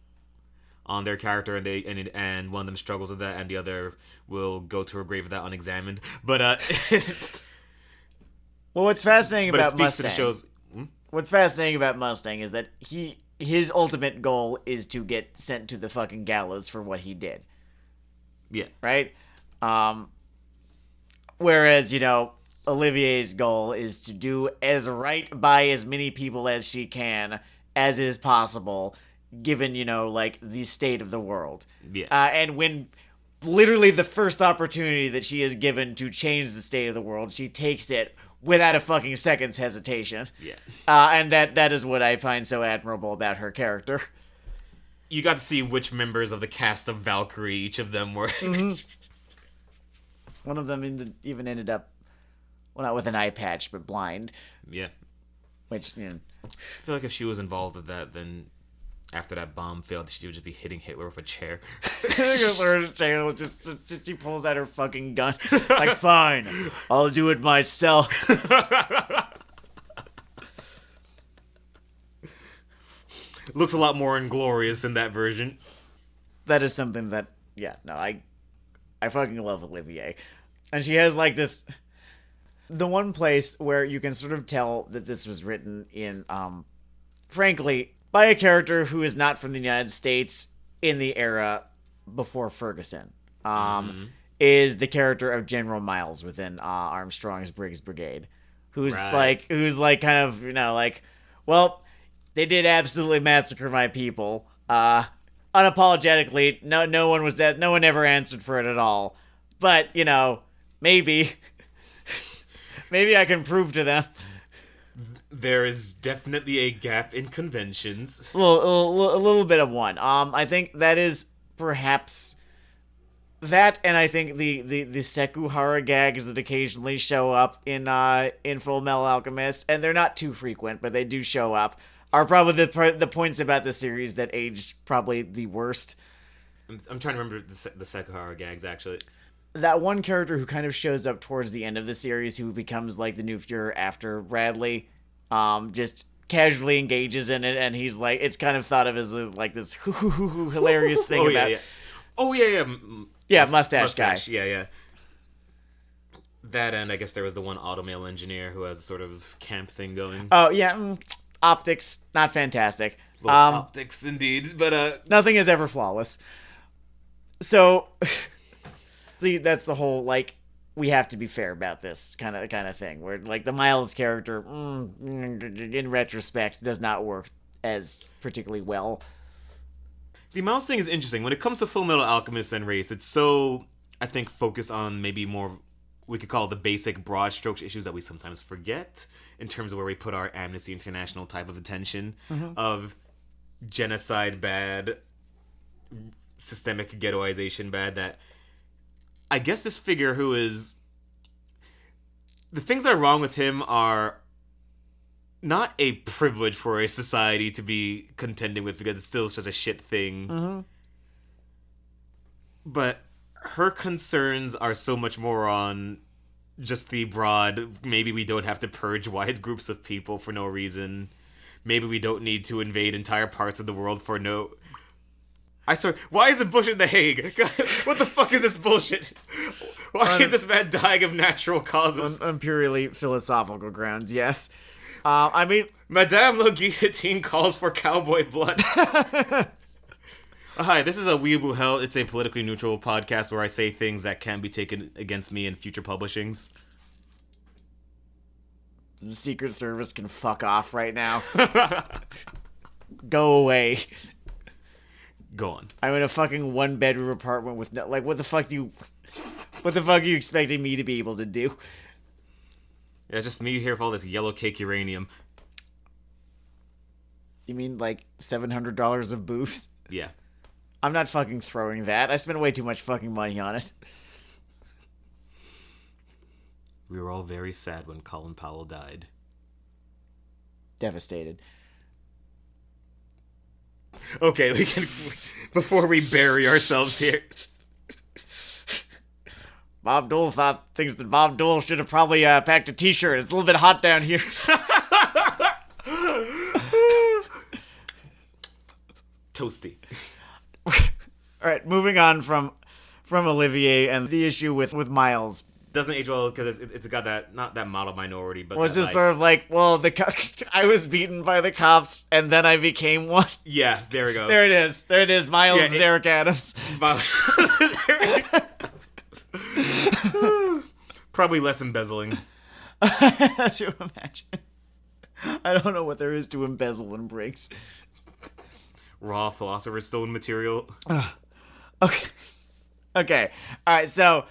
on their character, and one of them struggles with that, and the other will go to her grave with that unexamined. But well, what's fascinating about Mustang? To the show's, What's fascinating about Mustang is that his ultimate goal is to get sent to the fucking gallows for what he did. Yeah. Right? Whereas, Olivier's goal is to do as right by as many people as she can, as is possible, given, like, the state of the world. Yeah. And literally the first opportunity that she is given to change the state of the world, she takes it without a fucking second's hesitation. Yeah. And that is what I find so admirable about her character. You got to see which members of the cast of Valkyrie each of them were. Mm-hmm. One of them even ended up, well, not with an eye patch, but blind. Yeah. Which, you know. I feel like if she was involved with that, then after that bomb failed, she would just be hitting Hitler with a chair. She pulls out her fucking gun. Like, fine, I'll do it myself. Looks a lot more inglorious in that version. That is something that, yeah, no, I fucking love Olivier. And she has, like, this... The one place where you can sort of tell that this was written in, frankly, by a character who is not from the United States in the era before Ferguson, is the character of General Miles within Armstrong's Briggs Brigade, who's like kind of, you know, like, well, they did absolutely massacre my people, unapologetically. No one was dead. No one ever answered for it at all. But, you know, maybe I can prove to them. There is definitely a gap in conventions. A little bit of one. I think that is perhaps that, and I think the Sakura Gags that occasionally show up in Fullmetal Alchemist, and they're not too frequent, but they do show up, are probably the points about the series that aged probably the worst. I'm trying to remember the Sakura Gags, actually. That one character who kind of shows up towards the end of the series, who becomes like the new Fuhrer after Bradley, just casually engages in it, and he's like, it's kind of thought of as like this hilarious thing about. Mustache guy. Yeah. That, and I guess there was the one automail engineer who has a sort of camp thing going. Oh yeah, optics not fantastic. Optics indeed, but nothing is ever flawless. So. See, that's the whole, like, we have to be fair about this kind of thing, where, like, the Miles character, in retrospect, does not work as particularly well. The Miles thing is interesting. When it comes to Fullmetal Alchemist and race, it's so, I think, focused on maybe more, we could call it the basic broad strokes issues that we sometimes forget, in terms of where we put our Amnesty International type of attention, of genocide bad, systemic ghettoization bad, that... I guess this figure who is... The things that are wrong with him are not a privilege for a society to be contending with, because it's still just a shit thing. But her concerns are so much more on just the broad, maybe we don't have to purge wide groups of people for no reason. Maybe we don't need to invade entire parts of the world for no... I swear, why is it Bush in The Hague? God, what the fuck is this bullshit? Why is this man dying of natural causes? On purely philosophical grounds, yes. I mean... Madame Le Guillotine calls for cowboy blood. Hi, this is a Weeaboo Hell. It's a politically neutral podcast where I say things that can be taken against me in future publishings. The Secret Service can fuck off right now. Go away. Go on. I'm in a fucking one-bedroom apartment with no... Like, what the fuck are you expecting me to be able to do? Yeah, just me here with all this yellow cake uranium. You mean, like, $700 of booze? Yeah. I'm not fucking throwing that. I spent way too much fucking money on it. We were all very sad when Colin Powell died. Devastated. Okay, we can... Before we bury ourselves here... Bob Dole thinks that Bob Dole should have probably packed a t-shirt. It's a little bit hot down here. Toasty. Alright, moving on from Olivier and the issue with Miles. Doesn't age well because it's got that, not that model minority, but... Well, it's just sort of like, well, I was beaten by the cops and then I became one. Yeah, there we go. There it is. Miles Eric Adams. Probably less embezzling. To imagine. I don't know what there is to embezzle in Briggs. Raw Philosopher's Stone material. Okay. Okay. All right. So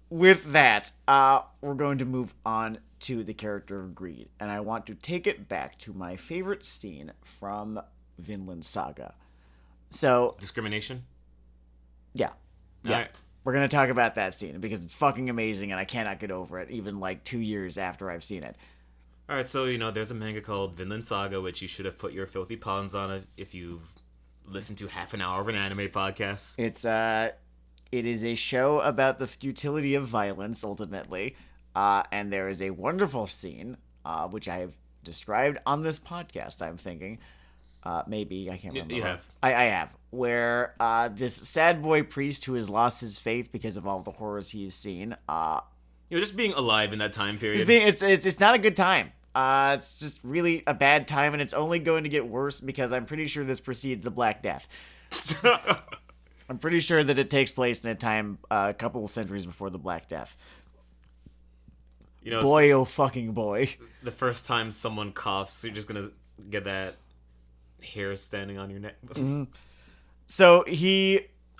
with that, we're going to move on to the character of Greed, and I want to take it back to my favorite scene from Vinland Saga. So Discrimination? yeah, All right. we're gonna talk about that scene because it's fucking amazing, and I cannot get over it, even like 2 years after I've seen it. All right, so, there's a manga called Vinland Saga, which you should have put your filthy pawns on it if you've listened to half an hour of an anime podcast. It is a show about the futility of violence, ultimately, and there is a wonderful scene, which I have described on this podcast. I'm thinking, maybe I can't remember. You have. I have, where this sad boy priest who has lost his faith because of all the horrors he's seen. Just being alive in that time period. It's not a good time. It's just really a bad time, and it's only going to get worse because I'm pretty sure this precedes the Black Death. I'm pretty sure that it takes place in a time a couple of centuries before the Black Death. Boy, oh fucking boy. The first time someone coughs, you're just gonna get that hair standing on your neck. Mm-hmm. So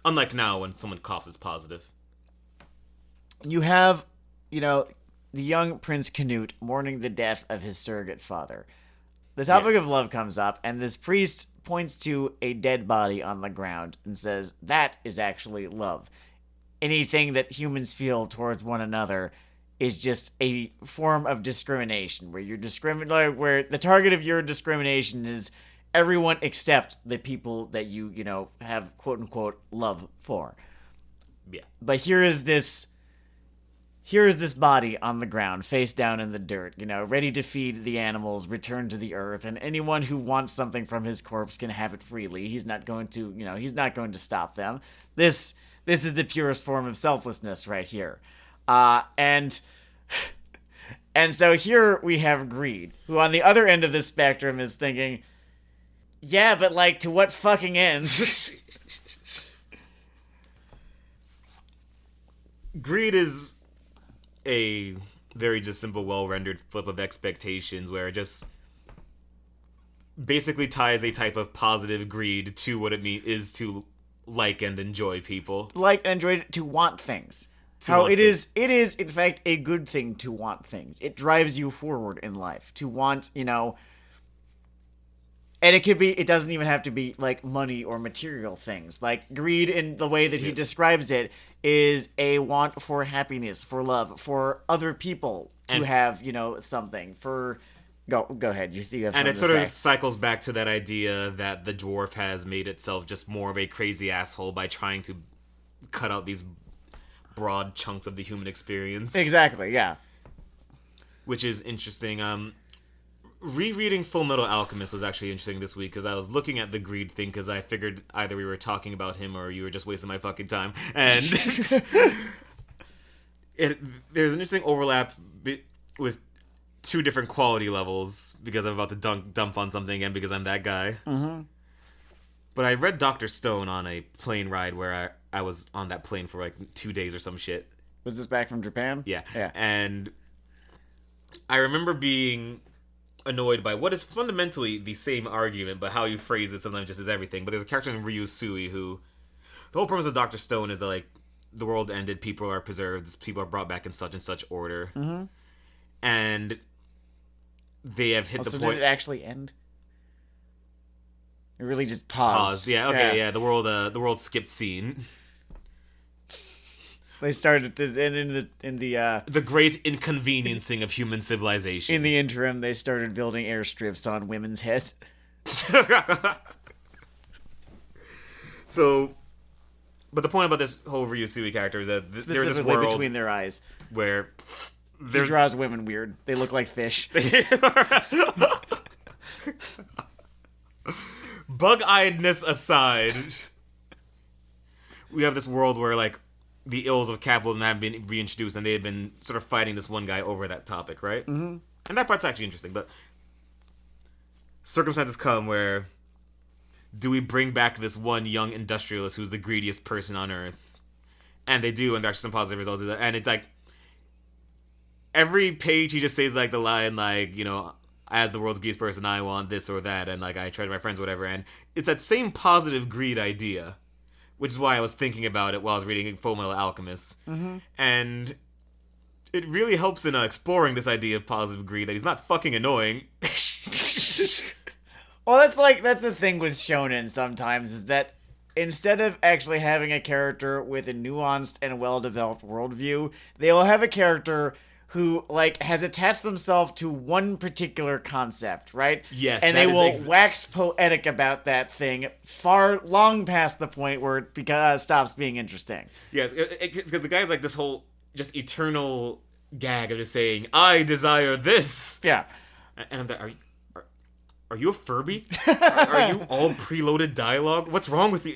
Unlike now when someone coughs, it's positive. You have, the young Prince Canute mourning the death of his surrogate father. The topic of love comes up, and this priest points to a dead body on the ground and says, that is actually love. Anything that humans feel towards one another is just a form of discrimination, where where the target of your discrimination is everyone except the people that you have quote unquote love for. Yeah. But here is this body on the ground, face down in the dirt, ready to feed the animals, return to the earth, and anyone who wants something from his corpse can have it freely. He's not going to stop them. This is the purest form of selflessness right here. And so here we have Greed, who on the other end of the spectrum is thinking, yeah, but like, to what fucking end? Greed is a very just simple, well-rendered flip of expectations where it just basically ties a type of positive greed to what it is to like and enjoy people. Like and enjoy, to want things. It is, in fact, a good thing to want things. It drives you forward in life. To want, and it doesn't even have to be, like, money or material things. Like, greed, in the way that he describes it, is a want for happiness, for love, for other people to have, something. Go ahead, you have something to say. And it sort of cycles back to that idea that the dwarf has made itself just more of a crazy asshole by trying to cut out these broad chunks of the human experience. Exactly, yeah. Which is interesting. Rereading Fullmetal Alchemist was actually interesting this week because I was looking at the greed thing because I figured either we were talking about him or you were just wasting my fucking time. And there's an interesting overlap with two different quality levels because I'm about to dump on something again because I'm that guy. Mm-hmm. But I read Dr. Stone on a plane ride where I was on that plane for like 2 days or some shit. Was this back from Japan? Yeah. And I remember being annoyed by what is fundamentally the same argument, but how you phrase it sometimes just is everything. But there's a character named Ryusui who, the whole premise of Dr. Stone is that, like, the world ended, people are preserved, people are brought back in such and such order. Mm-hmm. And they have hit the point... did it actually end? It really just paused. Yeah, okay, yeah. The world skipped scene. They started in the great inconveniencing of human civilization. In the interim, they started building airstrips on women's heads. So, but the point about this whole Ryusui character is that there's this world between their eyes where he draws women weird. They look like fish. Bug-eyedness aside, we have this world where, like, the ills of capitalism have been reintroduced, and they had been sort of fighting this one guy over that topic, right? Mm-hmm. And that part's actually interesting, but circumstances come where do we bring back this one young industrialist who's the greediest person on Earth? And they do, and there's actually some positive results. And it's like, every page he just says, like, the line, like, as the world's greediest person, I want this or that, and, like, I treasure my friends, whatever. And it's that same positive greed idea, which is why I was thinking about it while I was reading Fullmetal Alchemist. Mm-hmm. And it really helps in exploring this idea of positive greed, that he's not fucking annoying. Well, that's the thing with shonen sometimes, is that instead of actually having a character with a nuanced and well-developed worldview, they will have a character who, like, has attached themselves to one particular concept, right? Yes, and that they is will wax poetic about that thing long past the point where it stops being interesting. Yes, because the guy's like this whole just eternal gag of just saying, "I desire this." Yeah. And I'm like, are you a Furby? Are you all preloaded dialogue? What's wrong with you?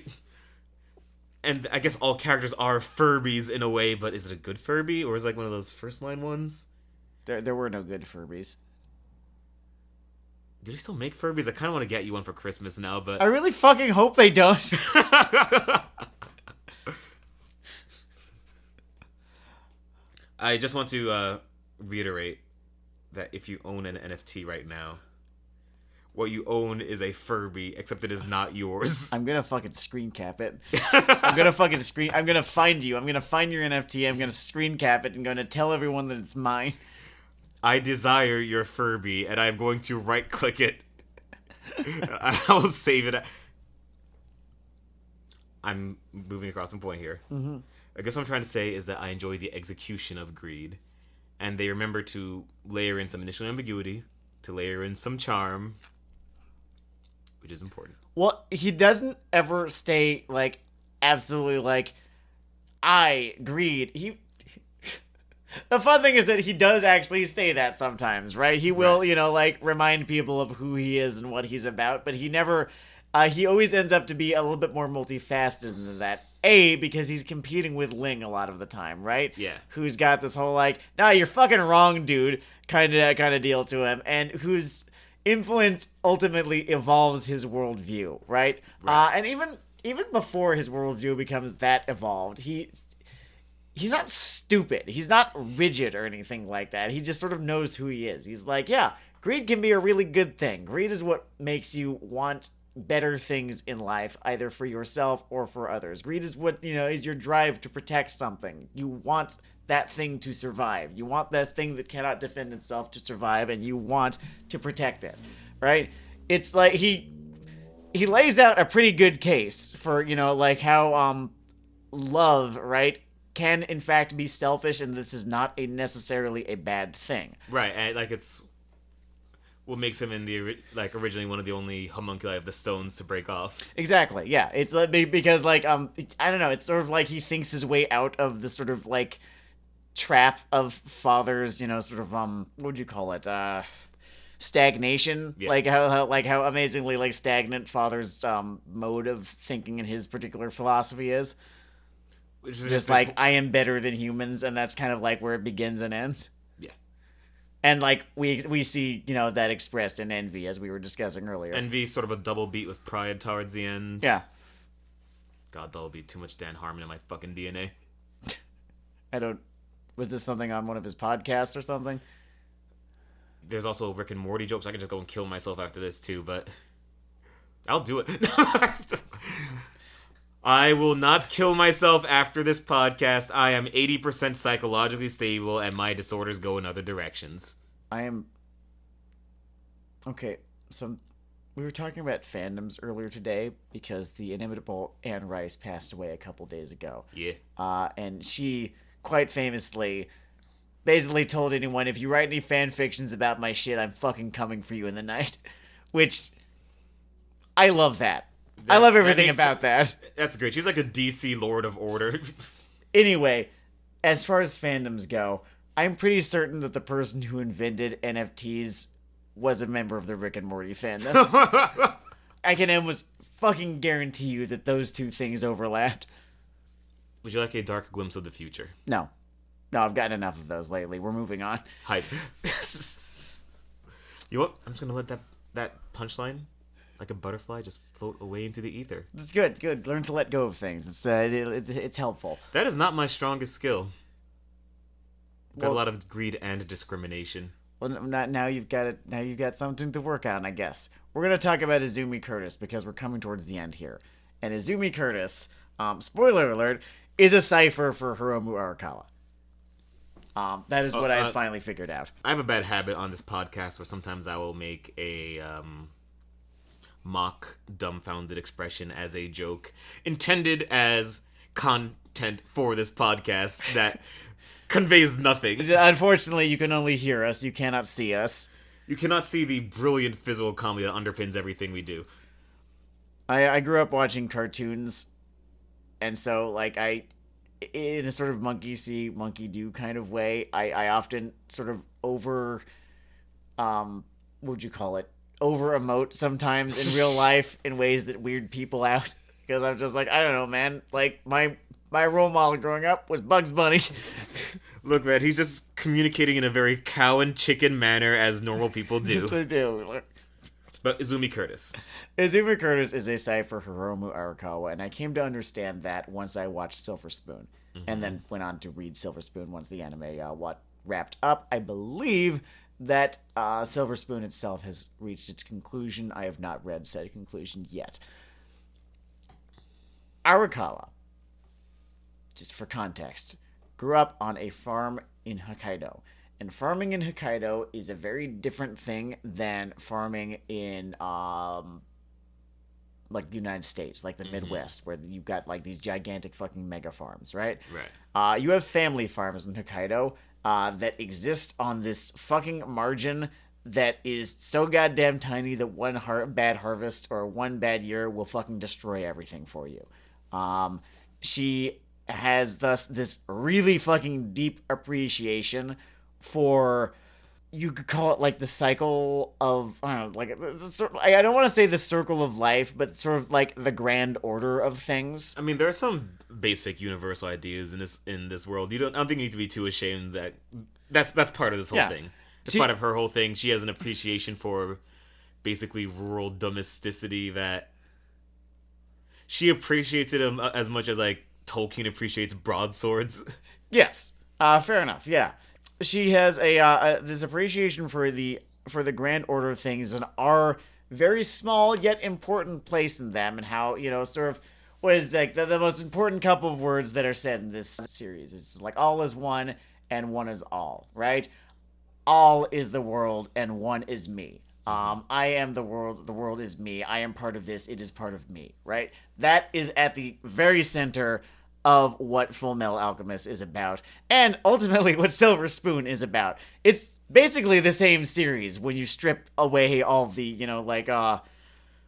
And I guess all characters are Furbies in a way, but is it a good Furby, or is it like one of those first line ones? There were no good Furbies. Do they still make Furbies? I kind of want to get you one for Christmas now, but I really fucking hope they don't. I just want to reiterate that if you own an NFT right now, what you own is a Furby, except it is not yours. I'm gonna fucking screen cap it. I'm gonna find you. I'm gonna find your NFT. I'm gonna screen cap it and gonna tell everyone that it's mine. I desire your Furby, and I'm going to right click it. I'll save it. I'm moving across some point here. Mm-hmm. I guess what I'm trying to say is that I enjoy the execution of greed, and they remember to layer in some initial ambiguity, to layer in some charm, which is important. Well, he doesn't ever stay, like, absolutely, like, greed. The fun thing is that he does actually say that sometimes, right? He will, Right. remind people of who he is and what he's about, but he never, he always ends up to be a little bit more multifaceted than that. Because he's competing with Ling a lot of the time, right? Yeah. Who's got this whole, like, nah, you're fucking wrong, dude, kind of deal to him, and whose influence ultimately evolves his worldview, right? And even before his worldview becomes that evolved, he's not stupid. He's not rigid or anything like that. He just sort of knows who he is. He's like, yeah, greed can be a really good thing. Greed is what makes you want better things in life, either for yourself or for others. Greed is what, is your drive to protect something. You want that thing to survive. You want that thing that cannot defend itself to survive, and you want to protect it, right? It's like he lays out a pretty good case for, like how love, right, can in fact be selfish, and this is not necessarily a bad thing. Right, and like it's what makes him originally one of the only homunculi of the stones to break off. Exactly, yeah. It's because I don't know, it's sort of like he thinks his way out of the sort of like trap of father's, sort of what would you call it? Stagnation. Yeah. Like how amazingly like stagnant father's mode of thinking in his particular philosophy is. Which is Just like, I am better than humans, and that's kind of like where it begins and ends. Yeah. And like we see, that expressed in envy, as we were discussing earlier. Envy, sort of a double beat with pride towards the end. Yeah. God, that'll be too much Dan Harmon in my fucking DNA. Was this something on one of his podcasts or something? There's also Rick and Morty jokes. I could just go and kill myself after this too, but I'll do it. I will not kill myself after this podcast. I am 80% psychologically stable, and my disorders go in other directions. I am... Okay, so we were talking about fandoms earlier today because the inimitable Anne Rice passed away a couple days ago. Yeah. And she, quite famously, basically told anyone, if you write any fan fictions about my shit, I'm fucking coming for you in the night. Which, I love that. I love everything about that. That's great. She's like a DC Lord of Order. Anyway, as far as fandoms go, I'm pretty certain that the person who invented NFTs was a member of the Rick and Morty fandom. I can almost fucking guarantee you that those two things overlapped. Would you like a dark glimpse of the future? No, I've gotten enough of those lately. We're moving on. Hype. You know what? I'm just gonna let that punchline, like a butterfly, just float away into the ether. It's good. Learn to let go of things. It's helpful. That is not my strongest skill. Got Well- a lot of greed and discrimination. Well, now you've got it. Now you've got something to work on, I guess. We're gonna talk about Azumi Curtis because we're coming towards the end here. And Azumi Curtis, spoiler alert, is a cipher for Hiromu Arakawa. That is what I finally figured out. I have a bad habit on this podcast where sometimes I will make a mock dumbfounded expression as a joke intended as content for this podcast that conveys nothing. Unfortunately, you can only hear us. You cannot see us. You cannot see the brilliant physical comedy that underpins everything we do. I grew up watching cartoons, and so, like, in a sort of monkey see, monkey do kind of way, I often sort of what would you call it? Over emote sometimes in real life in ways that weird people out. Because I'm just like, I don't know, man. Like, my role model growing up was Bugs Bunny. Look, man, he's just communicating in a very cow and chicken manner as normal people do. Yes, they do. But Azumi Curtis. Azumi Curtis is a cipher for Hiromu Arakawa, and I came to understand that once I watched Silver Spoon, and then went on to read Silver Spoon once the anime wrapped up. I believe that Silver Spoon itself has reached its conclusion. I have not read said conclusion yet. Arakawa, just for context, grew up on a farm in Hokkaido. And farming in Hokkaido is a very different thing than farming in like the United States, like the Midwest, where you've got like these gigantic fucking mega farms, right? Right. You have family farms in Hokkaido that exist on this fucking margin that is so goddamn tiny that one bad harvest or one bad year will fucking destroy everything for you. She has thus this really fucking deep appreciation for, you could call it like the cycle of, I don't know, like, I don't want to say the circle of life, but sort of like the grand order of things. I mean, there are some basic universal ideas in this world. I don't think you need to be too ashamed that that's part of this whole thing. It's part of her whole thing. She has an appreciation for basically rural domesticity that she appreciates it as much as like Tolkien appreciates broadswords. Yes, fair enough. Yeah, she has a this appreciation for the grand order of things and our very small yet important place in them, and how, you know, sort of what is like the most important couple of words that are said in this series. It's like all is one and one is all, right? All is the world and one is me. I am the world is me. I am part of this, it is part of me, right? That is at the very center of what Fullmetal Alchemist is about, and ultimately what Silver Spoon is about. It's basically the same series when you strip away all the, you know, like,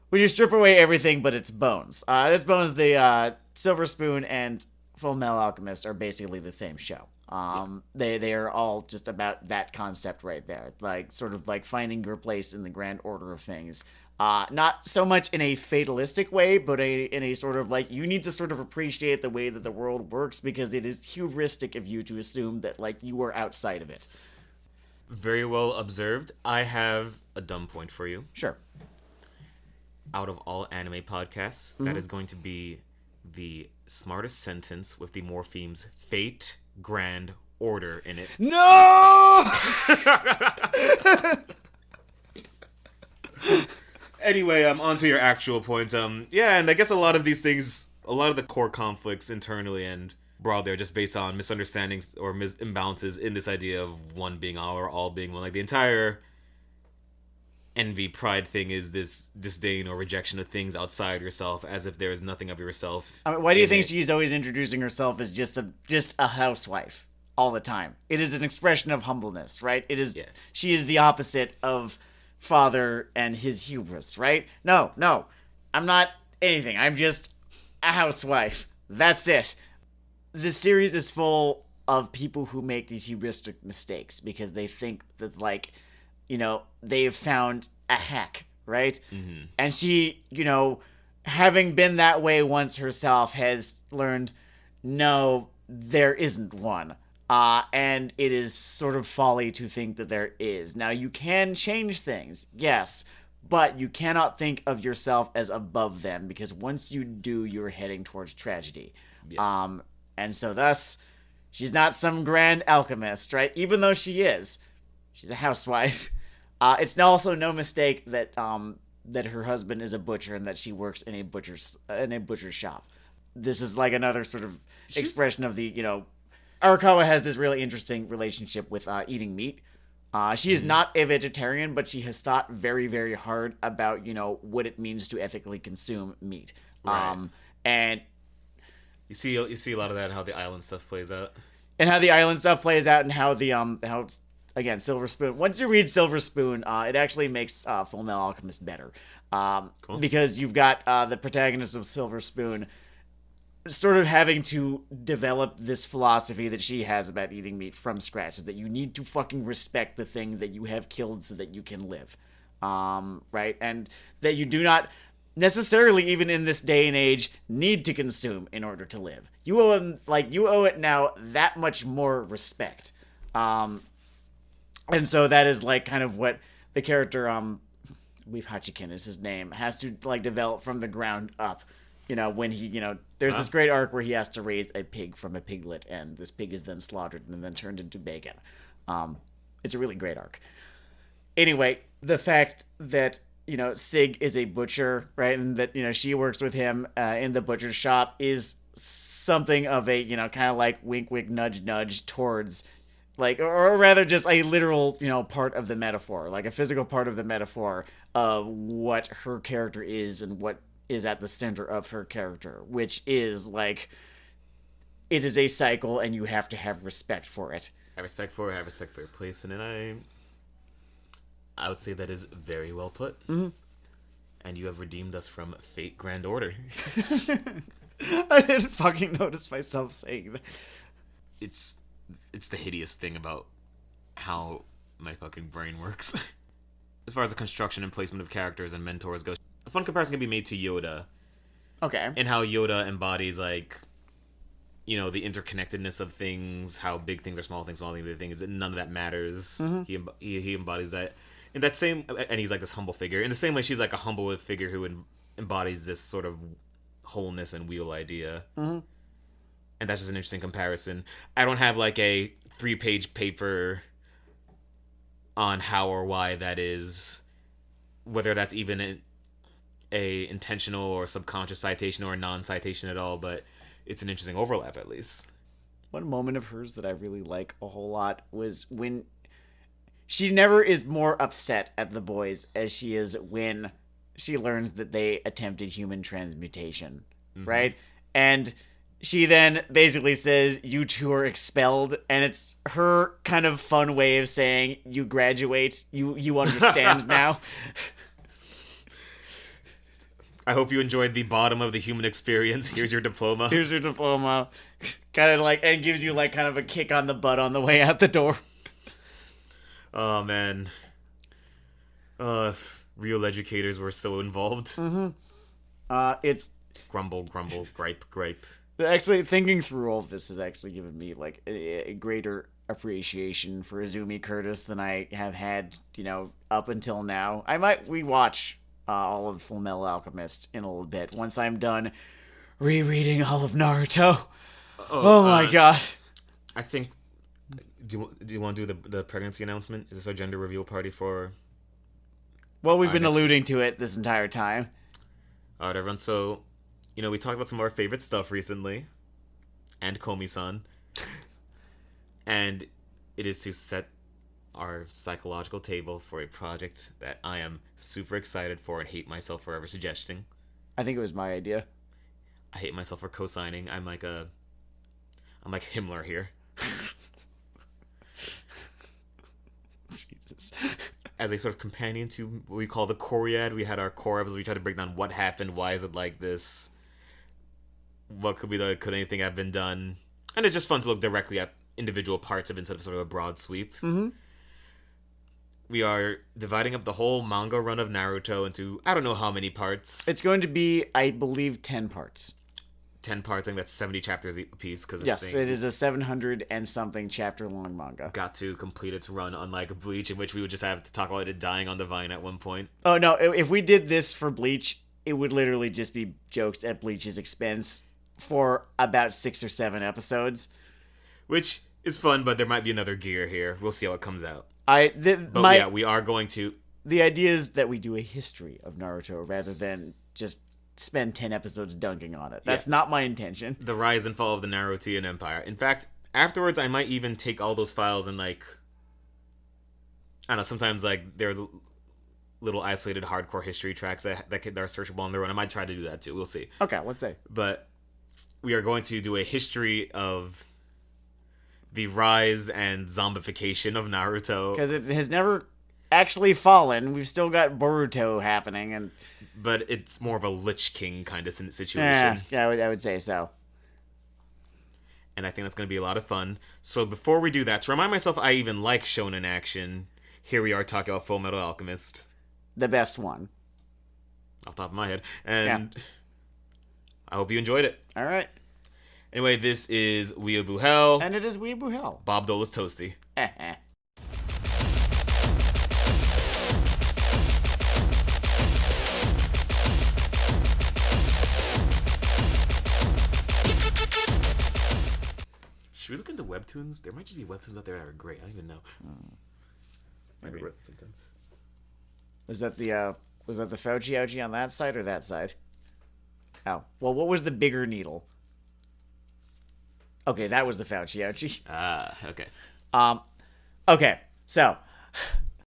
when you strip away everything but its bones. Its bones, the Silver Spoon and Fullmetal Alchemist are basically the same show. They are all just about that concept right there, like sort of like finding your place in the grand order of things. Not so much in a fatalistic way, but in a sort of like, you need to sort of appreciate the way that the world works because it is hubristic of you to assume that like you are outside of it. Very well observed. I have a dumb point for you. Sure. Out of all anime podcasts, that is going to be the smartest sentence with the morphemes fate, grand, order in it. No! Anyway, on to your actual point. Yeah, and I guess a lot of these things, a lot of the core conflicts internally and broadly are just based on misunderstandings or imbalances in this idea of one being all or all being one. Like the entire envy, pride thing is this disdain or rejection of things outside yourself, as if there is nothing of yourself. I mean, why do you think she's always introducing herself as just a housewife all the time? It is an expression of humbleness, right? It is. Yeah. She is the opposite of father and his hubris, right? No, I'm not anything. I'm just a housewife. That's it. This series is full of people who make these hubristic mistakes because they think that, like, you know, they've found a hack, right? Mm-hmm. And she, you know, having been that way once herself, has learned, no, there isn't one. And it is sort of folly to think that there is. Now, you can change things, yes, but you cannot think of yourself as above them, because once you do, you're heading towards tragedy. Yeah. And so thus, she's not some grand alchemist, right? Even though she is. She's a housewife. It's also no mistake that that her husband is a butcher and that she works in a butcher's shop. this is like another sort of expression of the, Arakawa has this really interesting relationship with eating meat. She is not a vegetarian, but she has thought very, very hard about, what it means to ethically consume meat. Right. And you see a lot of that in how the island stuff plays out. And how the island stuff plays out, and how the again, Silver Spoon. Once you read Silver Spoon, it actually makes Fullmetal Alchemist better. Cool. Because you've got the protagonist of Silver Spoon sort of having to develop this philosophy that she has about eating meat from scratch, is that you need to fucking respect the thing that you have killed so that you can live. Right? And that you do not necessarily, even in this day and age, need to consume in order to live. You owe it now that much more respect. And so that is like kind of what the character, I believe Hachikin is his name, has to like develop from the ground up. When he, there's this great arc where he has to raise a pig from a piglet, and this pig is then slaughtered and then turned into bacon. It's a really great arc. Anyway, the fact that, Sig is a butcher, right, and that, she works with him in the butcher shop is something of a, kind of like wink, wink, nudge, nudge towards, like, or rather just a literal, part of the metaphor, like a physical part of the metaphor of what her character is and what is at the center of her character, which is like, it is a cycle and you have to have respect for it. Have respect for your place in it. I would say that is very well put. Mm-hmm. And you have redeemed us from Fate Grand Order. I didn't fucking notice myself saying that. It's the hideous thing about how my fucking brain works. As far as the construction and placement of characters and mentors go, a fun comparison can be made to Yoda. Okay. And how Yoda embodies, like, the interconnectedness of things, how big things are small things, big things, and none of that matters. Mm-hmm. He embodies that. In that same, and he's like this humble figure. In the same way, she's like a humble figure who embodies this sort of wholeness and wheel idea. Mm-hmm. And that's just an interesting comparison. I don't have like a 3-page paper on how or why that is, whether that's even a intentional or subconscious citation or a non-citation at all, but it's an interesting overlap at least. One moment of hers that I really like a whole lot was when she never is more upset at the boys as she is when she learns that they attempted human transmutation, right? And she then basically says, you two are expelled, and it's her kind of fun way of saying, you graduate, you understand now. I hope you enjoyed the bottom of the human experience. Here's your diploma. Here's your diploma. Kind of like, and gives you like kind of a kick on the butt on the way out the door. Oh, man. Real educators were so involved. Mm-hmm. It's... Grumble, gripe. Actually, thinking through all of this has actually given me like a greater appreciation for Azumi Curtis than I have had, up until now. I might rewatch all of Fullmetal Alchemist in a little bit once I'm done rereading all of Naruto. Oh my god. I think... Do you want to do the pregnancy announcement? Is this our gender reveal party for... Well, we've been alluding to it this entire time. Alright, everyone. So, we talked about some of our favorite stuff recently. And Komi-san. And it is to set our psychological table for a project that I am super excited for and hate myself for ever suggesting. I think it was my idea. I hate myself for co-signing. I'm like Himmler here. Jesus. As a sort of companion to what we call the Coriad, we had our core episodes. We tried to break down what happened, why is it like this, what could anything have been done, and it's just fun to look directly at individual parts of it instead of sort of a broad sweep. Mm-hmm. We are dividing up the whole manga run of Naruto into I don't know how many parts. It's going to be, I believe, 10 parts. 10 parts, I think that's 70 chapters a piece. Yes, it is a 700 and something chapter long manga. Got to complete its run, unlike Bleach, in which we would just have to talk about it dying on the vine at one point. Oh no, if we did this for Bleach, it would literally just be jokes at Bleach's expense for about 6 or 7 episodes. Which is fun, but there might be another gear here. We'll see how it comes out. We are going to... The idea is that we do a history of Naruto rather than just spend 10 episodes dunking on it. That's not my intention. The rise and fall of the Naruto Empire. In fact, afterwards, I might even take all those files and, like, I don't know, sometimes, like, they're little isolated hardcore history tracks that are searchable on their own. I might try to do that, too. We'll see. Okay, let's see. But we are going to do a history of the rise and zombification of Naruto. Because it has never actually fallen. We've still got Boruto happening, but it's more of a Lich King kind of situation. Yeah, I would say so. And I think that's going to be a lot of fun. So before we do that, to remind myself I even like shonen action, here we are talking about Fullmetal Alchemist. The best one. Off the top of my head. And I hope you enjoyed it. All right. Anyway, this is Weeaboo Hell. And it is Weeaboo Hell. Bob Dole's Toasty. Should we look into webtoons? There might just be webtoons out there that are great. I don't even know. Might be worth it sometime. Was that the Fauci ouchie on that side or that side? Oh. Well, what was the bigger needle? Okay, that was the Fauci ouchie. Okay. Okay, so